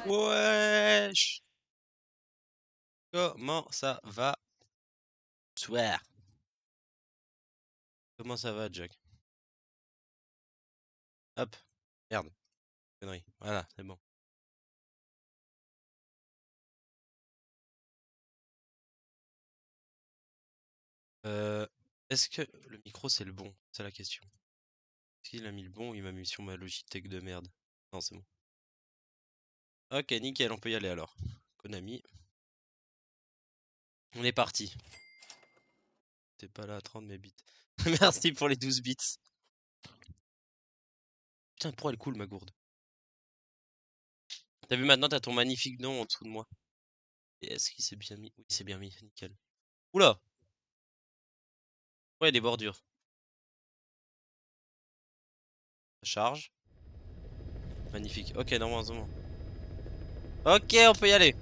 Wesh. Comment ça va? Soir. Comment ça va, Jack? Hop. Merde. Connerie. Voilà, c'est bon. Est-ce que le micro c'est le bon? C'est la question. Est-ce qu'il a mis le bon ou il m'a mis sur ma Logitech de merde? Non, c'est bon. Ok, nickel, on peut y aller alors. Konami. On est parti. T'es pas là à 30 mes bits. Merci pour les 12 bits. Putain, pourquoi elle coule ma gourde? T'as vu maintenant, t'as ton magnifique nom en dessous de moi. Et est-ce qu'il s'est bien mis? Oui, il s'est bien mis, nickel. Oula! Ouais, des bordures. Ça charge. Magnifique. Ok, normalement. Ok, on peut y aller.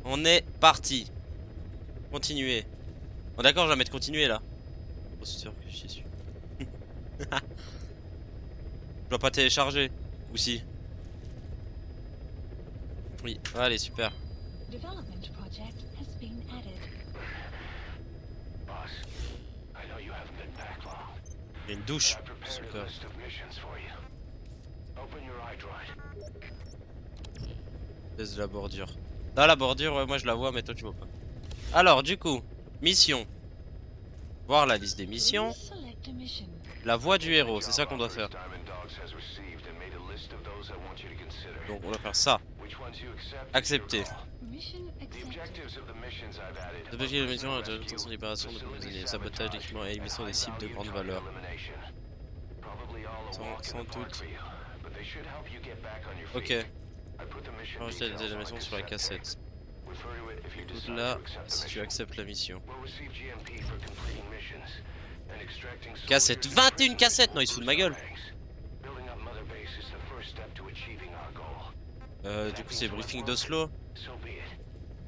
On est parti. Continuer. Bon, d'accord, je vais mettre continuer là. Oh, c'est sûr que j'y suis. Je dois pas télécharger. Ou si? Oui. Allez, super. Development project has been added. Boss, I know you haven't been back long, Il y a une but douche. I prepared a Super. list of missions for you. Open your iDroid. Laisse de la bordure. Là, la bordure, ouais, moi je la vois, mais toi tu vois pas. Alors, du coup, mission. Voir la liste des missions. Please select a mission. La voix du héros, c'est Job ça qu'on doit offers faire. Diamond Dogs has received and made a list of those I want you to consider. Donc, on doit faire ça. Which ones you accept is your Accepter. call. Mission The accepted. objectives of the missions I've added Objectif de la mission, are la rescue, sans libération de facility prisonniers, sabotage sabotage, d'équipements et élimination and des cibles de high-value grande target valeur. elimination. Probably all a walk in Sans the park doute. for you, but they should help you get back on your Ok. feet. I put the mission Enregistrer details des on a éléments sur la cassette cassette. tape. Refer to it if you Écoute decide là, to accept the si tu mission. acceptes la mission. We'll receive GMP for completing missions and extracting Cassette. soldiers and 21 prisoners cassettes! Non, will il se fout de boost ma our gueule. ranks. Building up Mother Base is the first step to achieving our goal. Du coup, c'est briefing d'Oslo. So be it.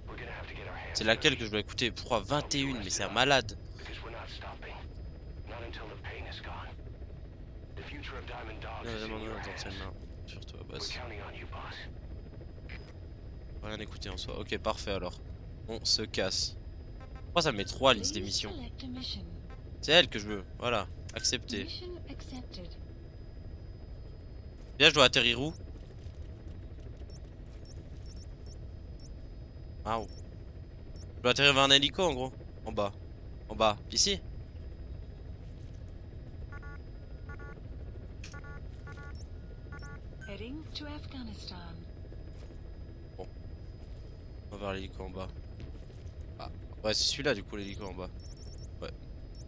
We're gonna have to get our hands C'est laquelle dirty. que je dois écouter? Pourquoi 21? Mais c'est un malade. Because we're not stopping. Not until the pain is gone. The future of Diamond Dogs Non, is in non, your non, dans tes hands. mains. Surtout à We're basse. counting on you, boss. Rien écouter en soi. Ok, parfait alors. On se casse. Pourquoi ça met 3 liste Please d'émissions? select a mission. C'est elle que je veux. Voilà. Accepter. Mission accepted. Là, je dois atterrir où? Ah, où? Je dois atterrir vers un hélico en gros. En bas. En bas. Ici? Heading to Afghanistan. On va vers l'hélico en bas. Ah. Ouais, c'est celui-là du coup, l'hélico en bas.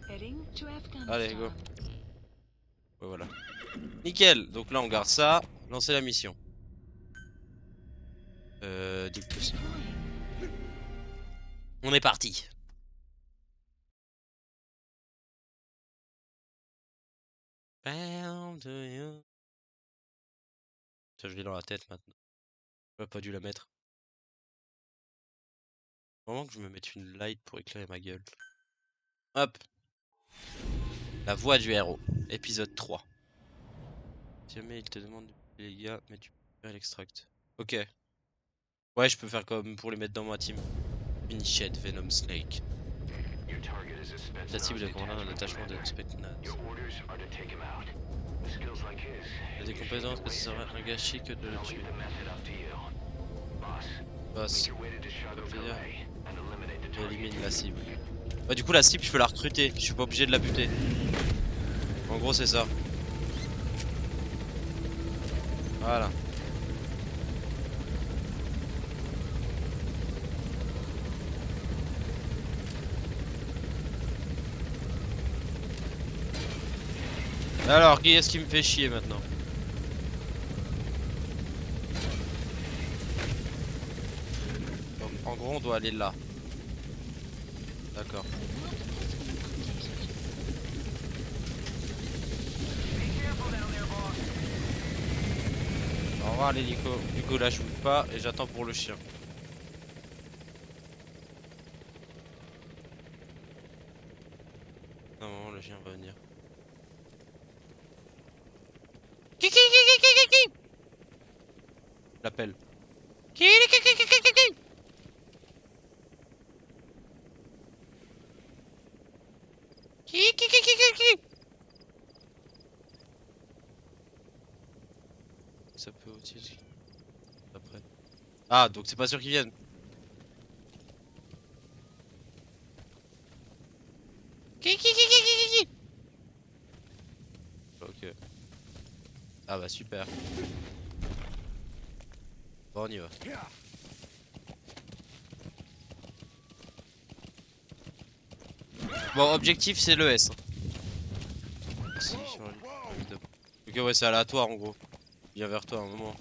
Heading to Afghanistan. Allez, go. Ouais, voilà. Nickel. Donc là, on garde ça. Lancer la mission. Du coup, Deploying. on est parti. Bound to you. Ça, je l'ai dans la tête maintenant. J'aurais pas dû la mettre. Vraiment que je me mette une light pour éclairer ma gueule. Hop. La voix du héros. Épisode 3. Si jamais il te demande les gars, mais tu peux faire l'extract. Ok. Ouais, je peux faire comme pour les mettre dans ma team. Finished Venom Snake. Your target is a La cible Spetsnaz est commandant d'un detachment détachement de commander. Spetsnaz. Your orders are to take him out. With skills like his, Il y a it'd des be a shame compétences to que ce waste serait him. un gâchis que de But le I'll tuer. leave the method up to you. Boss, Boss, make your way to Deshago plaisir. Calais and eliminate the target. Élimine la cible. Bah du coup la cible je peux la recruter, je suis pas obligé de la buter. En gros c'est ça. Voilà. Alors, qui est-ce qui me fait chier maintenant? Donc, en gros, on doit aller là. D'accord. Au revoir l'hélico. Du coup, là, je bouge pas et j'attends pour le chien. Non, le chien va venir. Kiki, kiki, kiki, kiki. L'appelle. Ça peut aussi. Après. Ah, donc c'est pas sûr qu'ils viennent. Ok. Ah bah super. Bon, on y va. Bon, objectif c'est le S. Si, sur le- Ok, ouais, c'est aléatoire en gros. Il vient vers toi à un moment.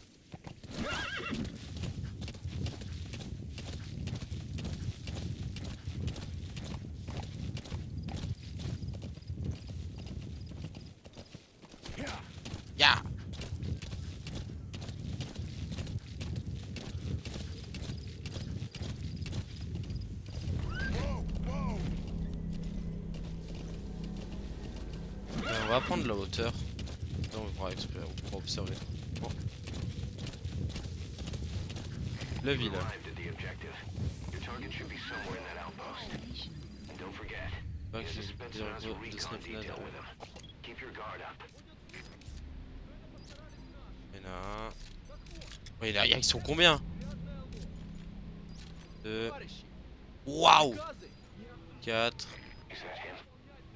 Ya! On va prendre la hauteur. Non, on va explorer, on pourra observer. Bon. Le village. Arrived at the objective. Your target should be somewhere in that outpost. And don't forget, Pas que there's a j'ai Spetsnaz de recon snap detail with him. Keep your guard up. Il y en a un. Oui, là, ils sont combien? 2. Waouh! 4. Is that him?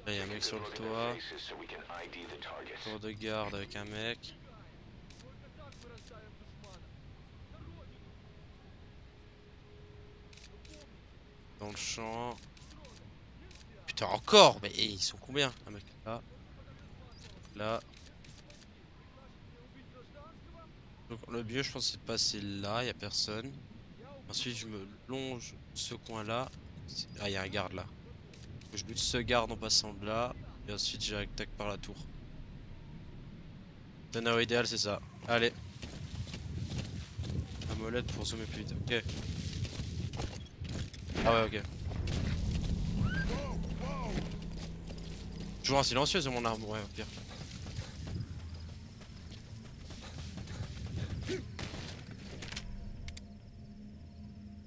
Là, il y a un mec sur le Look at their toit. faces so we can ID the targets. Tour de garde avec un mec. Dans le champ. Putain, encore! Mais ils sont combien? Un mec là. Là. Donc le mieux, je pense, c'est de passer là, y a personne. Ensuite, je me longe ce coin-là. Ah, y a un garde là. Je bute ce garde en passant de là. Et ensuite, j'attaque par la tour. Le scénario idéal, c'est ça. Allez. La molette pour zoomer plus vite. Ok. Ah ouais, ok. Toujours un silencieux sur mon arme, ouais, au pire.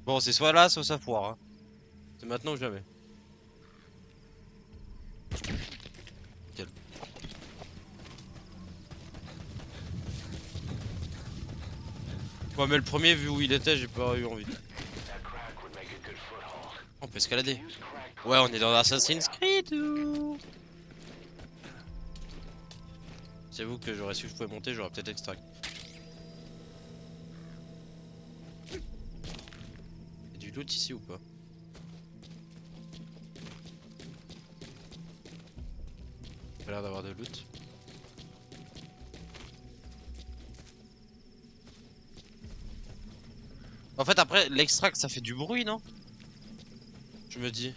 Bon, c'est soit là, soit ça foire. Hein. C'est maintenant ou jamais. Nickel. Ouais, mais le premier, vu où il était, j'ai pas eu envie. That crack would make a good foothold. On peut escalader. Use crack. Ouais, on est dans Assassin's Creed. C'est vous que j'aurais su que je pouvais monter, j'aurais peut-être extract. Y'a du loot ici ou pas? Il a l'air d'avoir de loot. En fait, après, l'extract ça fait du bruit, non? Je me dis.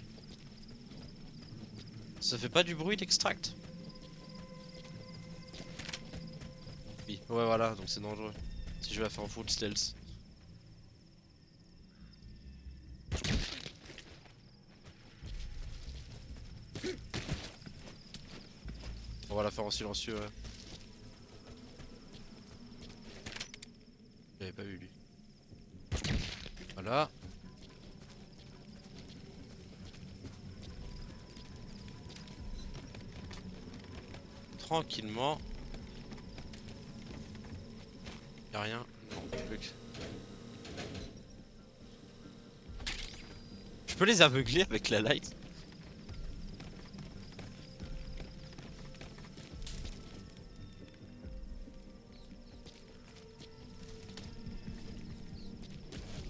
Ça fait pas du bruit l'extract? Oui, ouais, voilà, donc c'est dangereux. Si je vais la faire en full stealth. On va la faire en silencieux, ouais. J'avais pas vu lui. Voilà. Tranquillement. Y'a rien. Non, truc. Je peux les aveugler avec la light?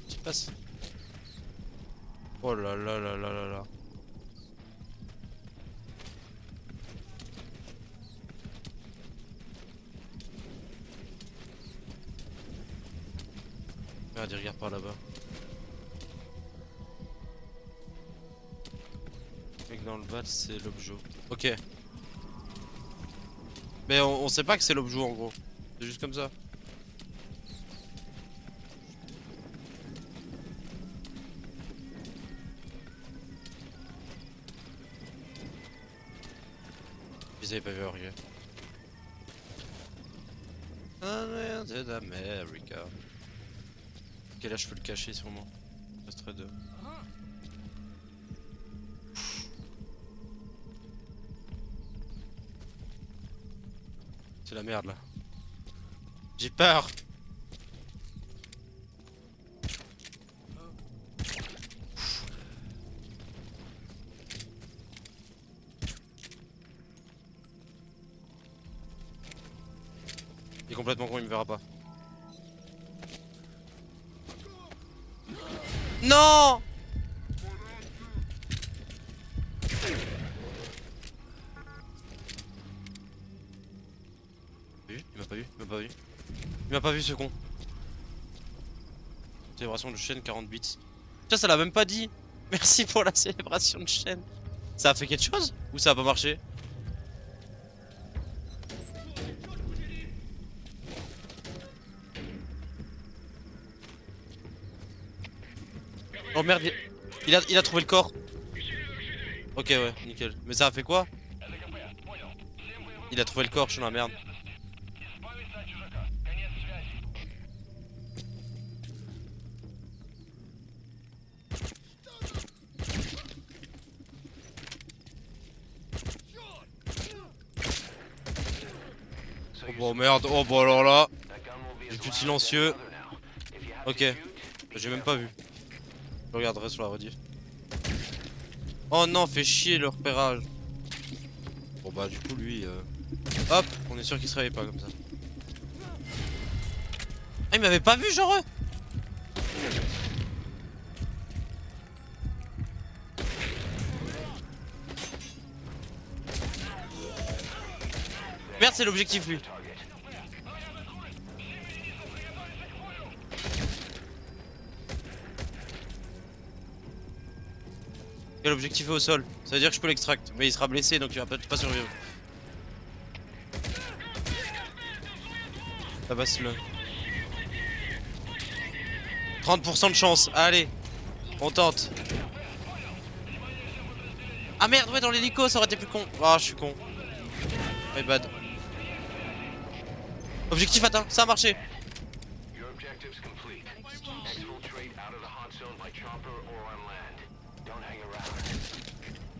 Qu'est-ce qui se passe? Oh là là là là là là. Merde, il regarde par là-bas. Mec dans le bas, c'est l'objet. Ok. Mais on sait pas que c'est l'objet en gros. C'est juste comme ça. Ils avaient pas vu arriver. America. Ok, là je peux le cacher sûrement. Il resterait deux. C'est la merde là. J'ai peur. Il est complètement con, il me verra pas. Non! Il m'a pas vu, il m'a pas vu. Il m'a pas vu ce con. Célébration de chaîne 40 bits. Tiens, ça l'a même pas dit. Merci pour la célébration de chaîne. Ça a fait quelque chose? Ou ça a pas marché? Oh merde, il a trouvé le corps. Ok ouais, nickel. Mais ça a fait quoi? Il a trouvé le corps, je suis dans la merde. Oh bon merde, oh bon alors là. J'ai plus de silencieux. Ok, j'ai même pas vu. Je regarderai sur la rediff. Oh non, fait chier le repérage. Bon bah du coup lui hop, on est sûr qu'il se réveille pas comme ça. Ah il m'avait pas vu genre. Merde, c'est l'objectif lui. Et l'objectif est au sol. Ça veut dire que je peux l'extract. Mais il sera blessé donc il va peut-être pas survivre. Ça passe là. 30% de chance. Allez. On tente. Ah merde, ouais, dans l'hélico, ça aurait été plus con. Ah, je suis con. My bad. Objectif atteint, ça a marché.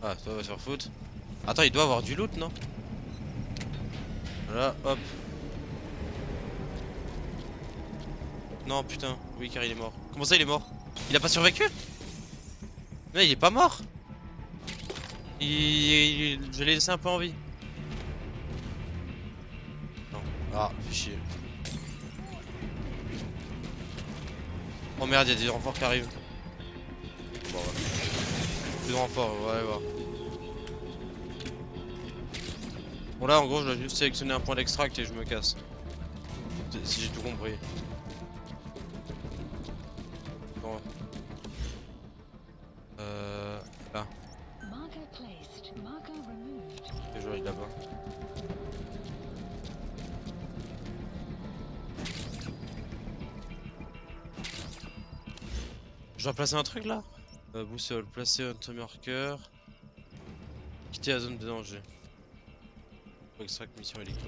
Ah, ça va se faire foutre. Attends, il doit avoir du loot, non? Voilà, hop. Non, putain. Oui, car il est mort. Comment ça, il est mort? Il a pas survécu? Mais il est pas mort. Je l'ai laissé un peu en vie. Non. Ah, fais chier. Oh merde, il y a des renforts qui arrivent. Bon, ouais. Plus de renforts, on va aller voir. Bon là en gros je dois juste sélectionner un point d'extract et je me casse. Si j'ai tout compris. Bon. Là. Et je vais aller là-bas. Je dois placer un truc là? Boussole, placer un marqueur. Quitter la zone de danger. Extract mission hélico.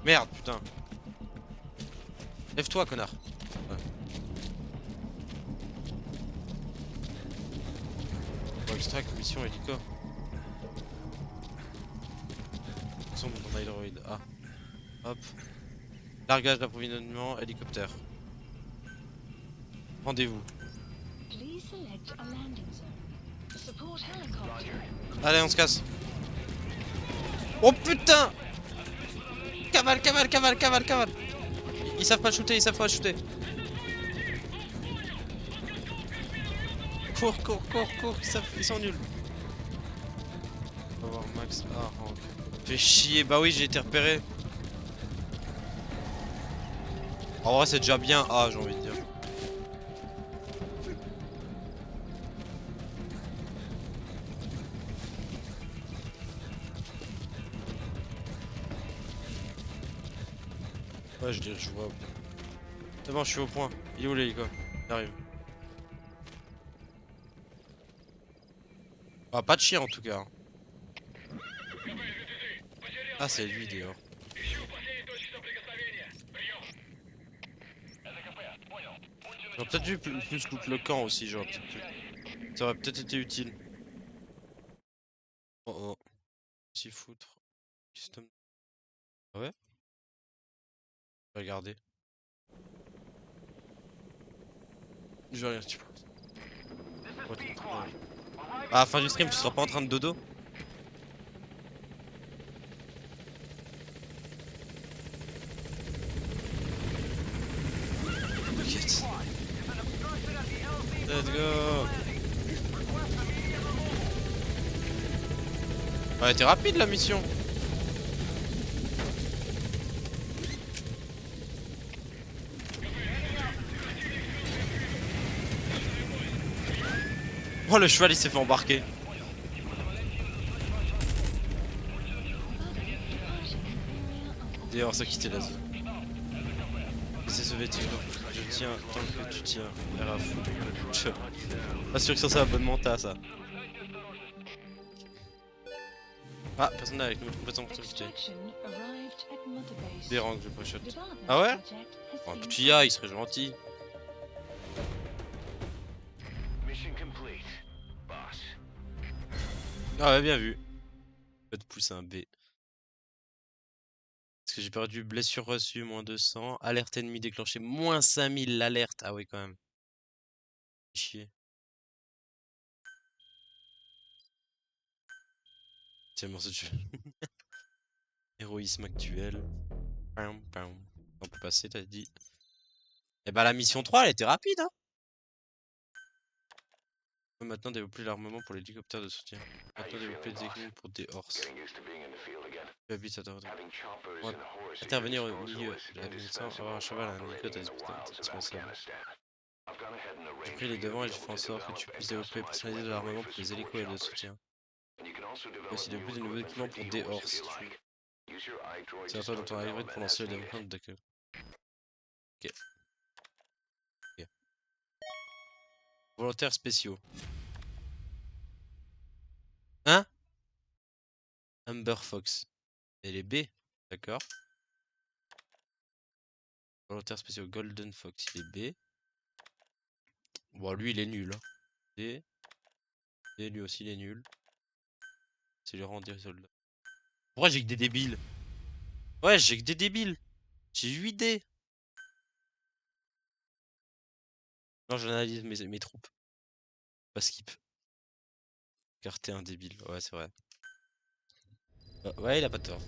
Merde, putain. Lève-toi, connard. Ouais. Extract mission hélico. Sombre dans Nairobi. Ah. Hop. Largage d'approvisionnement hélicoptère. Rendez-vous. Allez, on se casse. Oh putain! Cavale, cavale, cavale, cavale, cavale. Ils savent pas shooter, ils savent pas shooter. Cours, cours, cours, cours, ils sont nuls. On va voir max. Ah, ok. Fais chier, bah oui, j'ai été repéré. En vrai, c'est déjà bien A, j'ai envie de dire. Ouais, je dirais que je vois. C'est bon, je suis au point. Il est où l'hélico? Il arrive. Ah, pas de chien en tout cas. Ah, c'est lui dehors. J'aurais peut-être dû plus loot le camp aussi, genre. Ça aurait peut-être été utile. Oh oh. Si foutre. Custom. Ah ouais? Regardez. Je vais rien, tu vois. À la fin du stream, tu seras pas en train de dodo? T'inquiète. Let's go. Ouais, elle était rapide la mission. Oh, le cheval il s'est fait embarquer. D'ailleurs, ça quitté la zone. Laissez ce vêtement. Je tiens tant que tu tiens. R à fou. Pas sûr que ça soit abonnement ça. Ah, personne n'est avec nous, complètement connecté. Des rangs que je pochote. Ah ouais? Oh, que tu y ailles, il serait gentil. Ah ouais, bien vu. Peut-être pousser un B. Parce que j'ai perdu blessure reçue, moins 200. Alerte ennemi déclenchée, moins 5000 l'alerte. Ah oui, quand même. Chier. Tiens, bon, ce jeu. Héroïsme actuel. Pam, pam. On peut passer, t'as dit. Eh bah, la mission 3, elle était rapide, hein. On peut maintenant développer l'armement pour l'hélicoptère de soutien. Maintenant développer des équipements pour des horses. Tu habites à intervenir au milieu de la mission, avoir un cheval, un hélicoptère indispensable. J'ai pris les devants et j'ai fait en sorte que tu puisses développer et personnaliser de l'armement pour les hélicos et de soutien. Tu peux aussi développer de nouveaux équipements pour des horses. C'est à toi dans ton hybride pour lancer le développement de Ok. Ok. Volontaires spéciaux. Hein? Amber Fox. Et les B. D'accord. Volontaires spéciaux. Golden Fox. Il est B. Bon, lui, il est nul. Hein. D. Et lui aussi, il est nul. C'est le rang des soldats. Pourquoi j'ai que des débiles? Ouais, j'ai que des débiles. J'ai 8 dés. Non, j'analyse mes troupes. Pas skip. Car t'es un débile. Ouais, c'est vrai. Ouais, il a pas tort.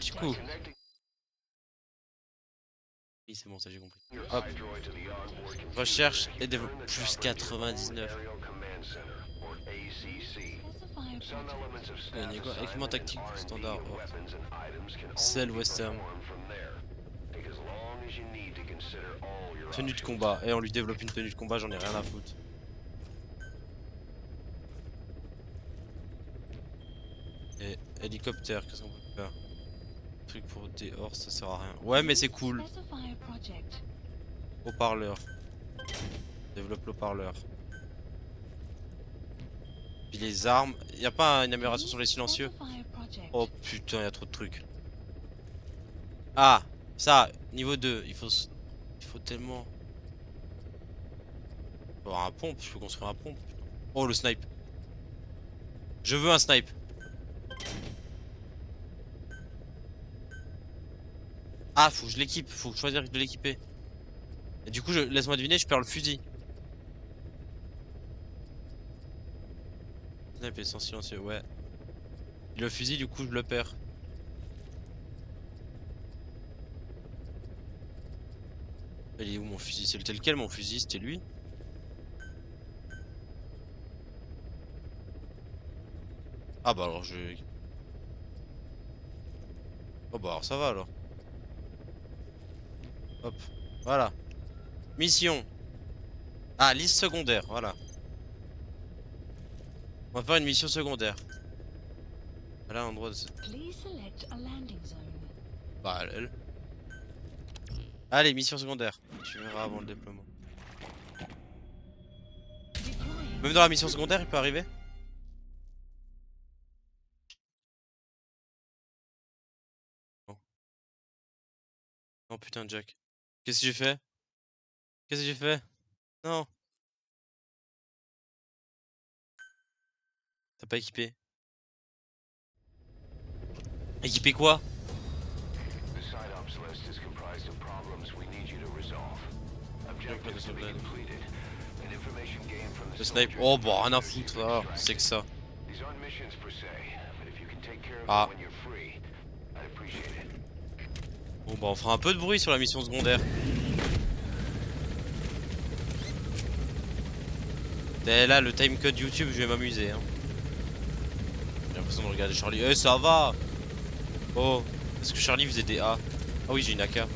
Du coup. Oui, c'est bon, ça j'ai compris. Hop. Recherche et développe. Plus 99. Gagner quoi? Équipement tactique standard. Oh. Cell western. Tenue de combat. Et on lui développe une tenue de combat, j'en ai rien à foutre. Et hélicoptère, qu'est-ce qu'on peut faire? Truc pour des horses, ça sert à rien. Ouais, mais c'est cool. Haut-parleur. Développe l'haut-parleur. Puis les armes. Y a pas une amélioration sur les silencieux? Oh putain, y a trop de trucs. Ah, ça, niveau 2. Il faut tellement. Faut avoir un pompe, je peux construire un pompe. Oh, le snipe. Je veux un snipe. Ah, faut que je l'équipe. Faut choisir de l'équiper. Et du coup, laisse-moi deviner, je perds le fusil. Snipe est sans silencieux, ouais. Et le fusil, du coup, je le perds. Il est où mon fusil? C'était lequel mon fusil? C'était lui? Ah bah alors je... Oh bah alors ça va alors. Hop. Voilà. Mission. Ah, liste secondaire, voilà. On va faire une mission secondaire. Là, endroit de... Bah, elle. Allez, mission secondaire. Tu verras avant le déploiement. Même dans la mission secondaire, il peut arriver? Non. Oh putain, Jack. Qu'est-ce que j'ai fait? Qu'est-ce que j'ai fait? Non. T'as pas équipé. Équipé quoi? The site ops list is comprised of problems we need you to resolve. Objectives to be completed, and information gained from the Le snipe. soldiers Oh and bah rien à prisoners foutre, ah, c'est que ça. These aren't missions per se, but if you can take care of Ah. them when you're free, I'd appreciate it. Bon bah on fera un peu de bruit sur la mission secondaire. Et là le timecode YouTube je vais m'amuser hein. J'ai l'impression de regarder Charlie. Eh ça va. Oh, est-ce que Charlie faisait des A? Ah oui j'ai une AK. Ah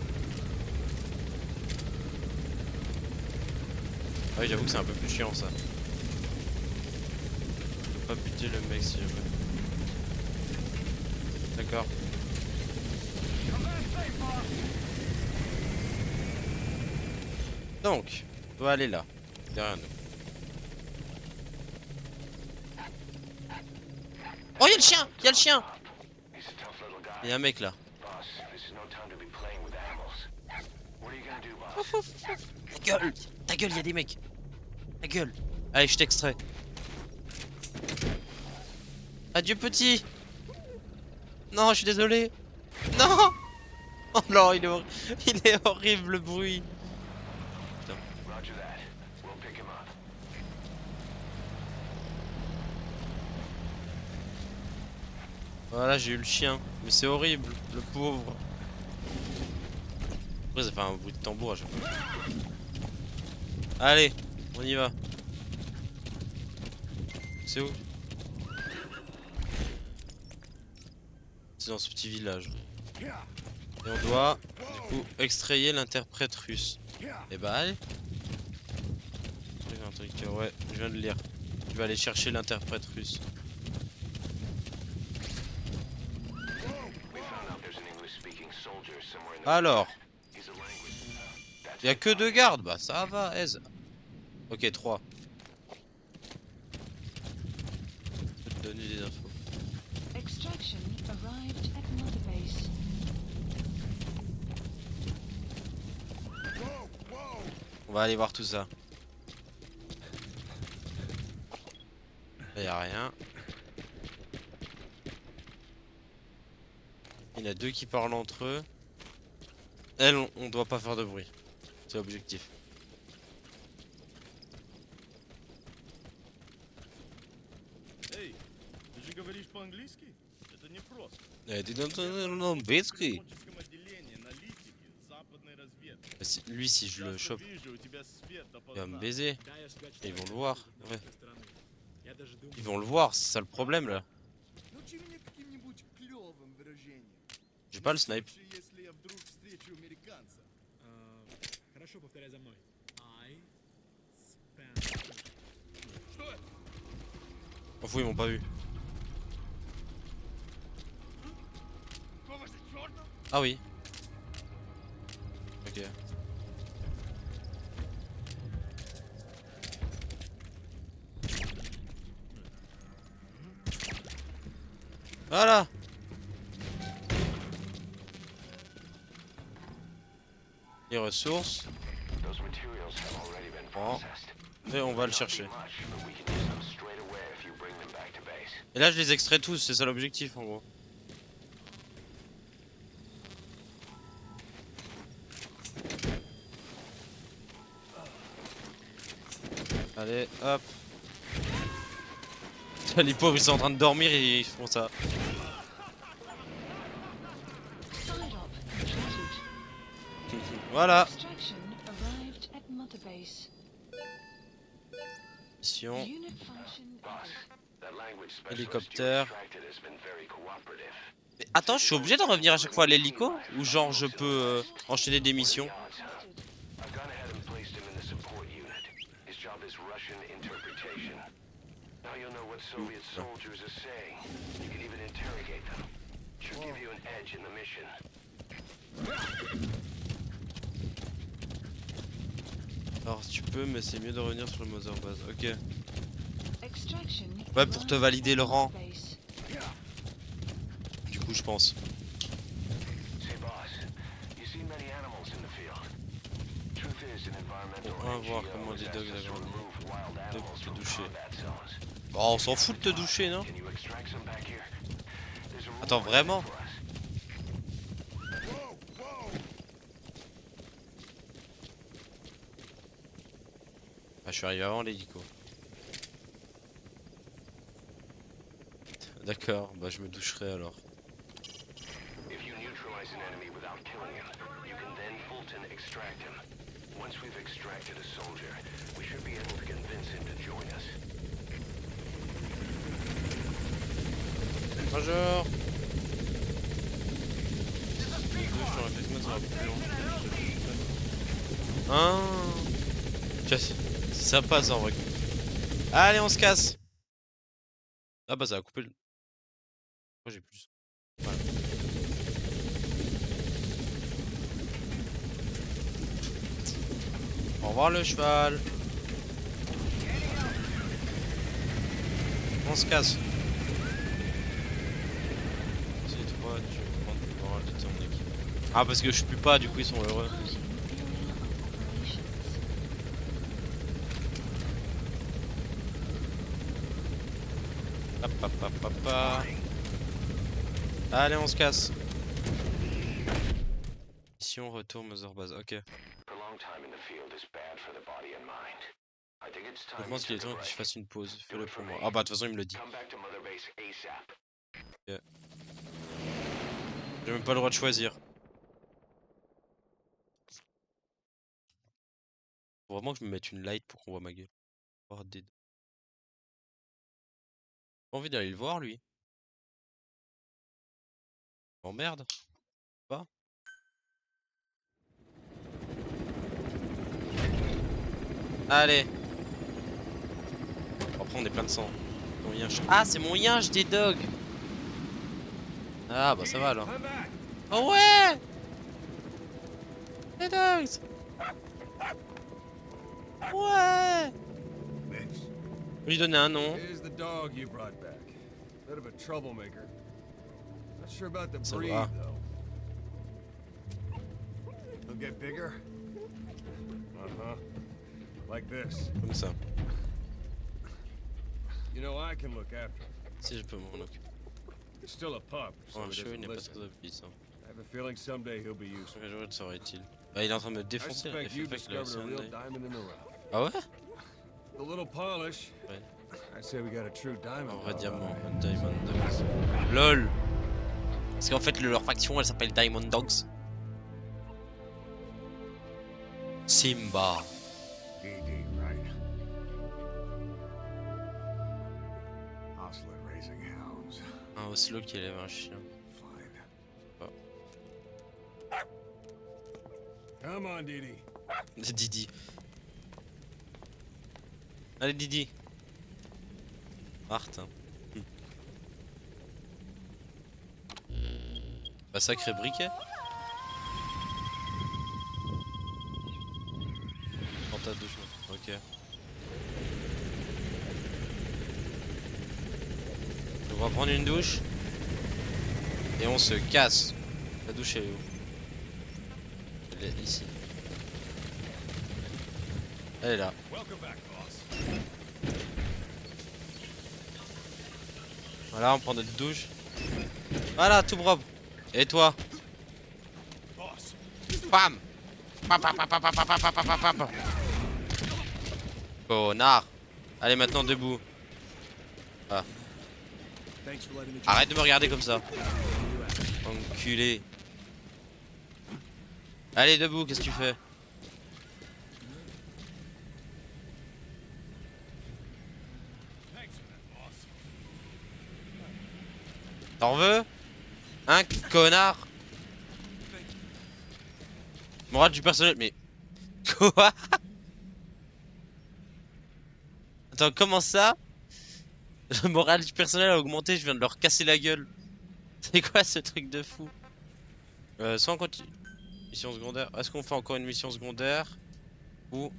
oui j'avoue que c'est un peu plus chiant ça. Je peux pas buter le mec si je veux. D'accord. Donc, on doit aller là, derrière nous. Oh y'a le chien! Y'a le chien! He's a tough little guy. Y'a un mec là. Boss, this is no time to be playing with animals. What are you gonna do, boss? Ta gueule! Ta gueule, y'a des mecs! Ta gueule! Allez, je t'extrais. Adieu petit! Non, je suis désolé! Non! Oh non, il est horrible le bruit! Roger that. We'll pick him up. Voilà, j'ai eu le chien. Mais c'est horrible, le pauvre. Après, ça fait un bruit de tambour à chaque fois. Allez, on y va. C'est où? C'est dans ce petit village. Et on doit, du coup, extrayer l'interprète russe. Et bah allez. Un truc, ouais, je viens de lire. Je vais aller chercher l'interprète russe. We found out there's an English-speaking soldier somewhere in the Alors, He's a language. That's y a que 2 gardes, bah ça va, aise. Ok, 3. Je peux te donner des infos. Extraction arrived at Mother Base. On va aller voir tout ça. Là, y a rien. Il y en a 2 qui parlent entre eux. Elle, on doit pas faire de bruit. C'est l'objectif. Эй, ты же говоришь по-английски? Это непросто. Ты dans английский? В техническом отделении аналитики западной разведки. Lui, si je le Часто chope, вижу, у тебя свет il va me допоздна. baiser. Да, я сказать, Ils vont что le voir. это Ouais. нашей страны. Я даже думаю, Ils vont le voir, c'est ça le problème là. Научи меня каким-нибудь клёвым выражением. J'ai pas le snipe. В случае, если я вдруг встречу американца. хорошо, повторяй за мной. I spent. Oh fou, ils m'ont pas vu. Ah oui. Ok. Voilà. Les ressources. Those materials have already been Bon. processed. Et on va le Not chercher. much, but we can use them straight away if you bring them back to base. Et là je les extrais tous, c'est ça l'objectif en gros. Allez, hop. Les pauvres ils sont en train de dormir et ils font ça. Side op completed. Voilà. Extraction arrived at Mother Base. Mission. Unit function Boss, added. that language specialist you Hélicoptère. extracted has been very cooperative. Mais attends, je suis obligé de revenir à chaque fois à l'hélico? Ou genre je peux enchaîner des missions? I've gone ahead and placed him in the support unit. His job is Russian interpretation. Now you'll know what Soviet soldiers are saying. You can even interrogate them. Should give you an edge in the mission. Alors si tu peux, mais c'est mieux de revenir sur le Mother Base. Ok. Extraction Ouais, pour te arrived valider le at rang. Mother Base. Du coup, je pense. Say, boss, you see many animals in the field. Truth is, in environments On va voir comment les dogs agrandissent. Deux pour te doucher. Oh, on s'en fout de te doucher, non? Attends, vraiment? Ah, je suis arrivé avant l'hélico. D'accord, bah je me doucherai alors. If you neutralize an enemy without killing him, you can then Fulton extract him. Once we've extracted a soldier, we should be able to convince him to join us. Bonjour. J'aurais fait que ça sera plus long. Ah. Tiens, c'est sympa ça en vrai. Allez, on se casse. Ah bah ça a coupé le... Moi j'ai plus. Voilà. Au revoir le cheval. On se casse. C'est toi, tu veux prendre le moral de ton équipe. Ah parce que je pue pas, du coup ils sont heureux. Closing area of operations. Hop hop hop hop hop. Allez on se casse. Mission retour Mother Base, ok. Prolonged time in the field is bad for the body and mind. I think it's Je time pense you qu'il est took a temps que je break. fasse une pause. Fais-le pour moi. Ah bah de toute façon il me le dit. Come back to Mother Base ASAP. J'ai même pas le droit de choisir. Faut vraiment que je me mette une light pour qu'on voit ma gueule. Oh, j'ai pas envie d'aller le voir lui. Oh merde. Pas. Allez. Après on est plein de sang. Mon yinche. Ah c'est mon yinche des dogs. Ah bah ça va alors. Oh ouais. Les dogs. Ouais. Lui donner un nom. Here's the dog you brought back. Bit of a troublemaker. Not sure about the Ça breed, va. though. He'll get bigger? Uh-huh. Like this. Comme ça. You know, I can look after him. Si je peux m'en occuper. He's still a pup, so Oh, he un chiot il doesn't n'est pas listen. très obéissant. I have a feeling someday he'll be useful. Quel jour il serait-il? Bah il est en train de me I défoncer là. Il suspect fait you pas qu'il a discovered a real aussi diamond in the rough. Ah ouais? The little polish. Ouais. I'd say we got a true diamond. Un vrai dog, diamant, all right. un Diamond Dogs. LOL. Parce qu'en fait leur faction elle s'appelle Diamond Dogs. Simba. DD, right? Oslet raising hounds. Un Oslo qui élève un chien. Fine. Oh. Come on, Didi. Didi. Allez Didi. Martin. Bah sacré briquet. En tas de choses. Ok. On va prendre une douche. Et on se casse. La douche elle est où? Elle est ici. Elle est là. Welcome back, boss. Voilà, on prend notre douche. Voilà, tout propre. Et toi? Boss. Bam! Pam, pam, pam, pam, pam, pam, pam, pam, pam, pam. Connard! Allez, maintenant debout. Ah. Thanks for letting me Arrête de me regarder comme ça. Enculé. Allez, debout, qu'est-ce que tu fais? T'en veux? Hein, connard? Morale du personnel, mais... Quoi? Attends, comment ça? Le moral du personnel a augmenté, je viens de leur casser la gueule. C'est quoi ce truc de fou? Soit on continue. Mission secondaire. Est-ce qu'on fait encore une mission secondaire? Ou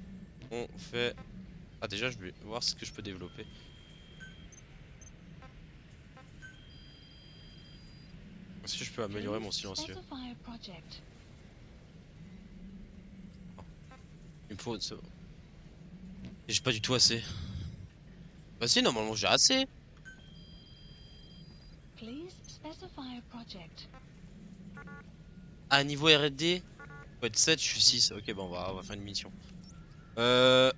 on fait... Ah déjà je vais voir ce que je peux développer. Est-ce que je peux améliorer mon silencieux? Specify a project. Il me faut ça. Et j'ai pas du tout assez. Bah si, normalement j'ai assez. Please specify a project. Ah, niveau R&D, faut être 7, je suis 6. Ok, bon, on va faire une mission. Là,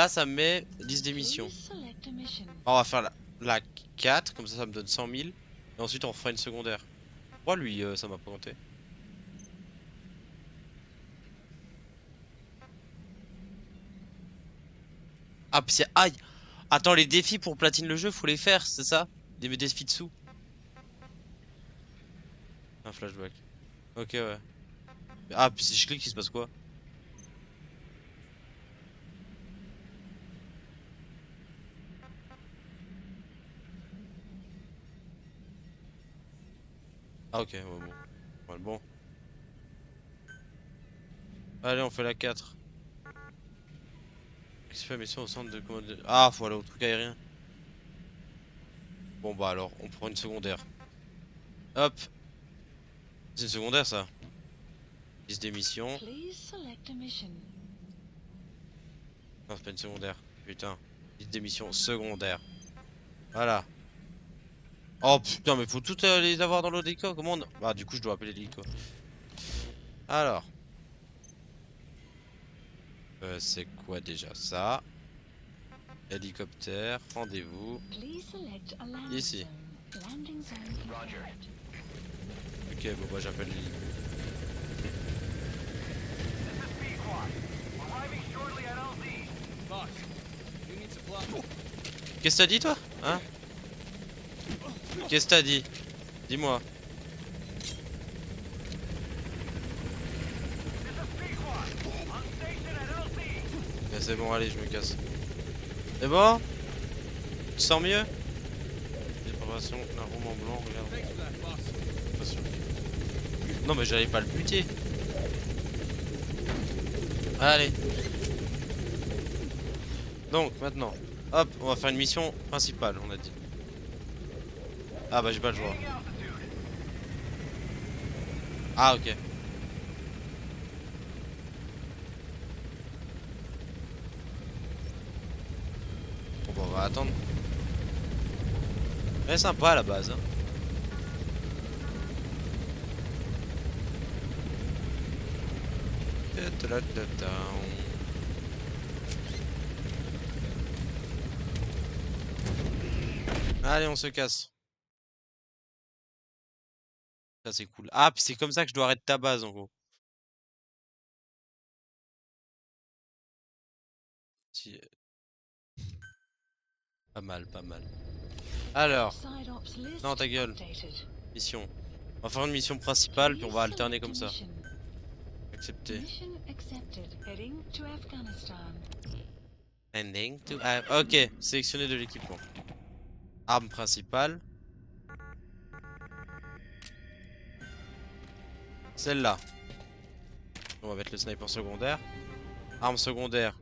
ça me met liste des missions. Please select a mission. On va faire la 4, comme ça me donne 100 000. Et ensuite, on refera une secondaire. Pourquoi lui, ça m'a pas compté? Ah, puis c'est... Aïe! Attends, les défis pour platine le jeu, faut les faire, c'est ça? Des défis dessous. Un flashback. Ok, ouais. Ah, puis si je clique, il se passe quoi? Ah, ok, ouais, bon. Ouais, bon. Allez, on fait la 4. Expert mission au centre de commande. Ah, faut aller au truc aérien. Bon, bah alors, on prend une secondaire. Hop! C'est une secondaire, ça. Liste des missions. Please select a mission. Non, c'est pas une secondaire. Putain. Liste des missions secondaires. Voilà. Oh putain, mais faut toutes les avoir dans l'hélico. Comment on... Ah, du coup, je dois appeler l'hélico. Alors. C'est quoi déjà ça? Hélicoptère, rendez-vous. Please select a landing Ici. zone. Landing zone confirmed. Ok, bon bah j'appelle l'hélico. Boss, you need supply. Qu'est-ce que t'as dit toi? Hein? Qu'est-ce que t'as dit? Dis-moi. Mais c'est bon, allez, je me casse. C'est bon? Tu te sens mieux? Dépravation, un roman blanc, regarde. Thanks for that, boss. Pas sûr. Non mais j'allais pas le buter. Allez. Donc maintenant, hop, on va faire une mission principale, on a dit. Ah bah j'ai pas le choix. Ah ok. Bon bah on va attendre. Elle est sympa à la base. Hein. Allez, on se casse. Ça c'est cool. Ah, puis c'est comme ça que je dois arrêter ta base en gros. Si... Pas mal, pas mal. Alors, Side ops list non ta gueule. updated. Mission. On va faire une mission principale puis on va Please alterner select a comme ça. mission. Accepter. Mission accepted. Heading to Afghanistan. Ending to... ok, sélectionner de l'équipement. Arme principale. Celle-là. On va mettre le sniper secondaire. Arme secondaire.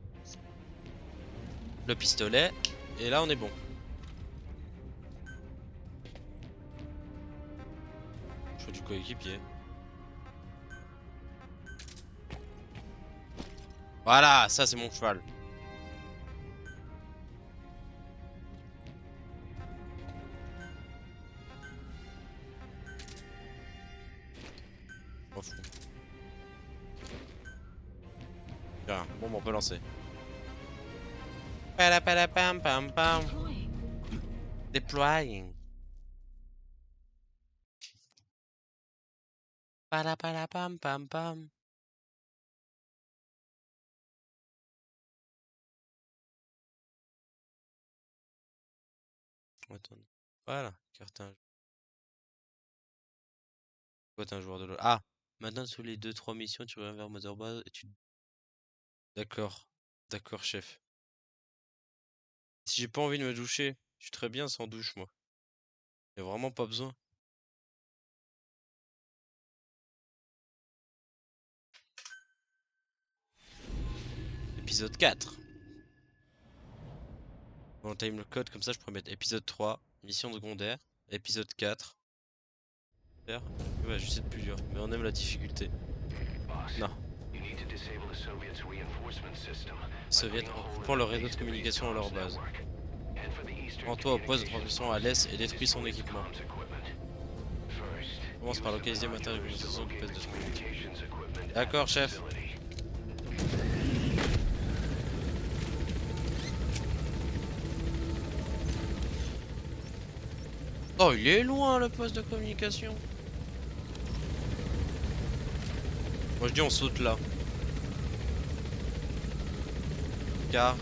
Le pistolet. Et là on est bon. Choix du coéquipier. Voilà, ça c'est mon cheval. M'en fous. Bien, bon, on peut lancer. Palapalapam, pam pam. Deploying. Deploying. Palapalapam, pam pam. Attends. Voilà, carte un. Toi, t'es un joueur de LoL. Ah! Maintenant, sous les 2-3 missions, tu reviens vers Motherboard et tu... D'accord. D'accord, chef. Si j'ai pas envie de me doucher, je suis très bien sans douche, moi. Y'a vraiment pas besoin. Épisode 4. On time le code, comme ça je pourrais mettre épisode 3, mission secondaire, épisode 4. Ouais, je sais de plusieurs, mais on aime la difficulté. Boss, Non. you need to disable the Soviets' reinforcement system. Soviets en coupant le réseau de communication à leur base. Rends-toi au poste de transmission à l'est et détruis son équipement. Commence par localiser le matériel de communication qui pèse 2 secondes. D'accord, chef. Oh, il est loin le poste de communication. Moi je dis on saute là. Car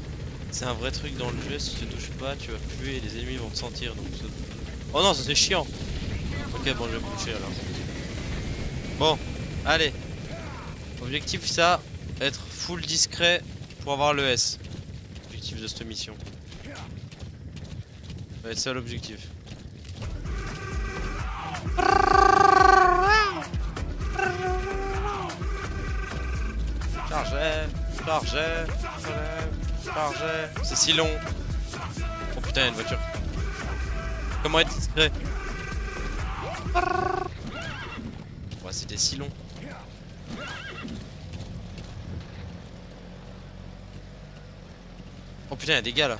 c'est un vrai truc dans le jeu, si tu te touches pas, tu vas puer et les ennemis vont te sentir, donc saute. Oh non, ça c'est chiant. Ok, bon, je vais me coucher alors. Bon, allez. Objectif ça, être full discret pour avoir le S. Objectif de cette mission. Ça va être ça l'objectif. Chargez. C'est si long. Oh putain, il y a une voiture. Comment être discret? Ouais, c'était si long. Oh putain, il y a des gars là.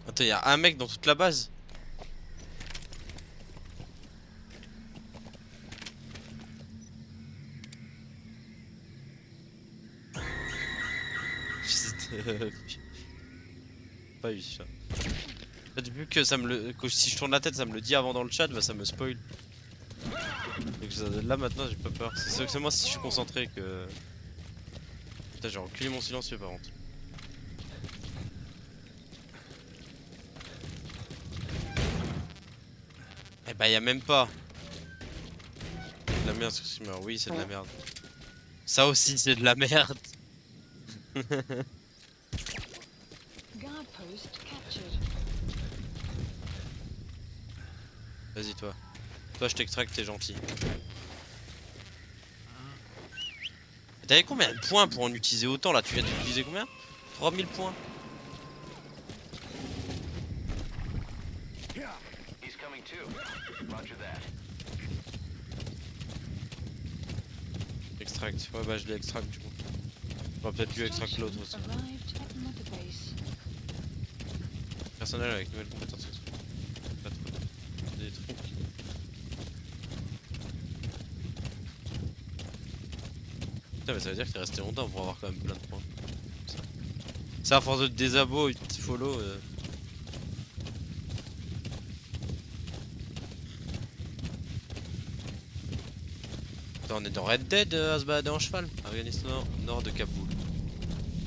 Attends, il y a un mec dans toute la base. Pas eu ça. En fait, vu que ça me le... que si je tourne la tête ça me le dit avant dans le chat, bah ça me spoil. Donc là maintenant j'ai pas peur. C'est moi si je suis concentré que... Putain, j'ai reculé mon silencieux par contre. Eh bah y'a même pas. De la merde ce streamer, oui c'est de la merde. Ça aussi c'est de la merde. Guard post captured. Vas-y toi. Toi je t'extracte, t'es gentil. T'avais combien de points pour en utiliser autant là? Tu viens d'utiliser combien? 3000 points. He's coming too. Roger that. Extract, ouais bah je l'ai extract du coup. On va peut-être lui extract l'autre aussi. Arrived at Mother Base. Personnel avec nouvelles compétences. Pas trop. Des trucs. Putain mais ça veut dire que t'es resté longtemps pour avoir quand même plein de points. Ça à force de désabo et de follow. Attends, on est dans Red Dead à se balader en cheval. Afghanistan nord de Kaboul.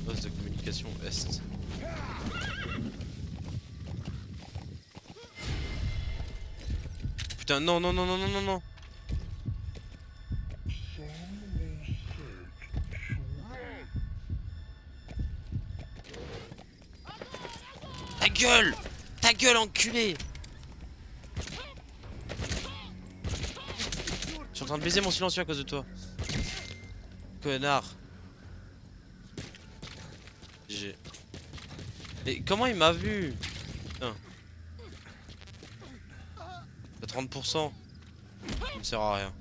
Poste de communication est. Putain non. Ta gueule enculé. Je suis en train de baiser mon silencieux à cause de toi. Connard. GG. Mais comment il m'a vu? Putain. T'as 30%. Ça me sert à rien.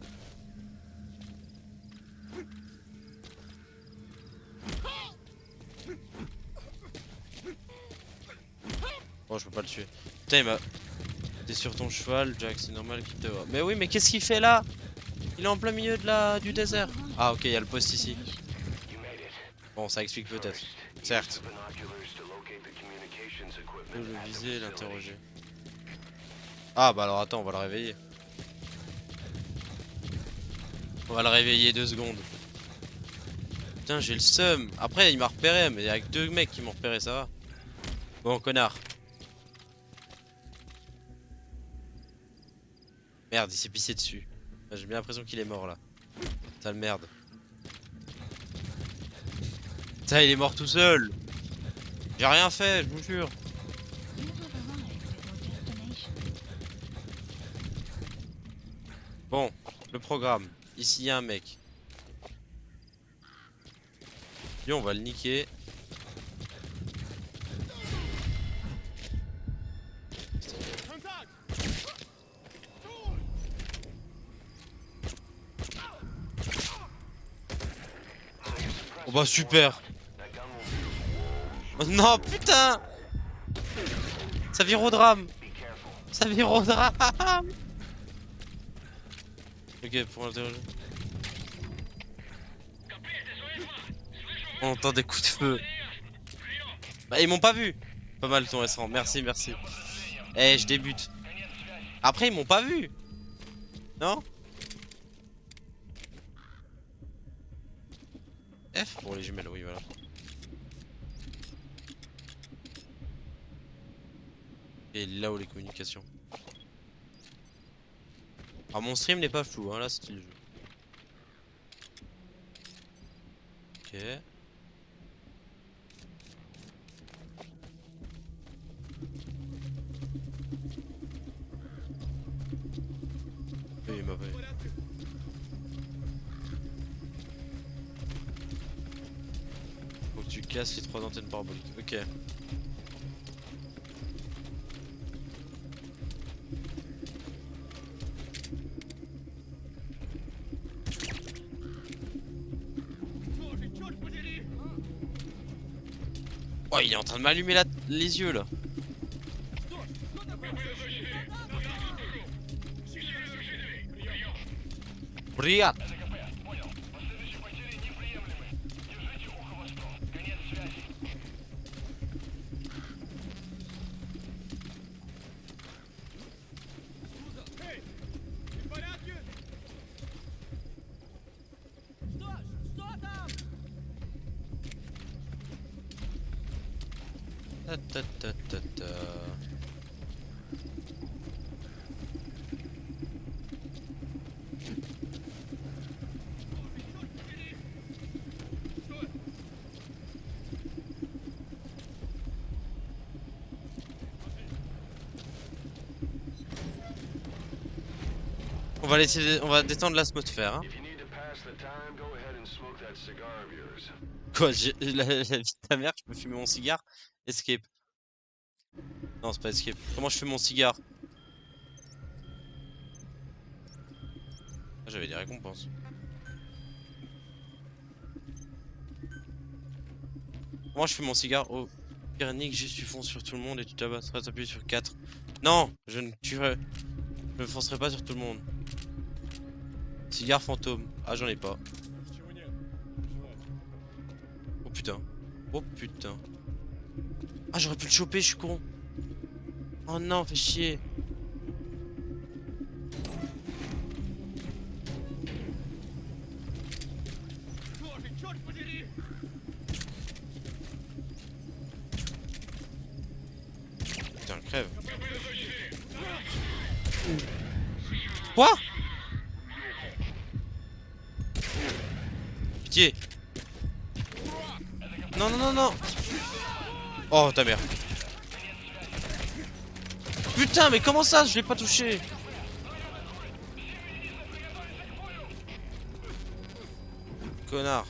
Bon, je peux pas le tuer. Putain, il m'a... T'es sur ton cheval, Jack, c'est normal qu'il te voit. Mais oui, mais qu'est-ce qu'il fait là? Il est en plein milieu de du désert. Ah, ok, il y a le poste ici. Bon, ça explique peut-être. Certes. Faut le viser et l'interroger. Ah, bah alors attends, on va le réveiller. On va le réveiller 2 secondes. Putain, j'ai le seum. Après, il m'a repéré, mais avec 2 mecs qui m'ont repéré, ça va. Bon, connard. Merde, il s'est pissé dessus. J'ai bien l'impression qu'il est mort là. Sale merde. Ça, il est mort tout seul. J'ai rien fait, je vous jure. You have arrived at your destination. Bon, le programme. Ici, il y a un mec. Lui, on va le niquer. bah super. That gun will Oh, non, putain. Ça vire au drame. be careful. Ça vire au drame. Ok, pour l'interroger. On entend des coups de feu. Bah, ils m'ont pas vu. Pas mal ton S100, merci, merci. Eh, je débute. Après, ils m'ont pas vu. Non? F pour les jumelles, oui, voilà. Et là-haut, les communications. Alors, mon stream n'est pas flou, hein, là, c'était le jeu. Ok. Oui, il m'a pas vu. Faut que tu casses les 3 antennes paraboliques. Ok. Oh, il est en train de m'allumer les yeux là. Привет. Ta-ta-ta-ta-ta. On va laisser, on va détendre l'atmosphère. Hein. If you need to pass the time, go ahead and smoke that cigar of yours. Quoi, la vie de ta mère, je peux fumer mon cigare? Escape. Non, c'est pas escape. Comment je fume mon cigare? Ah, j'avais des récompenses. Comment je fume mon cigare? Oh, Nick, juste tu fonces sur tout le monde et tu t'abattras, t'appuies sur 4. Non, je ne tuerai. Je ne foncerai pas sur tout le monde. Cigare fantôme. Ah, j'en ai pas. Oh putain. Oh putain. Ah, j'aurais pu le choper, je suis con. Oh non, fais chier. Putain, crève. Quoi? Pitié. Non, non, non, non. Oh, ta mère. Putain, mais comment ça? Je l'ai pas touché. Connard.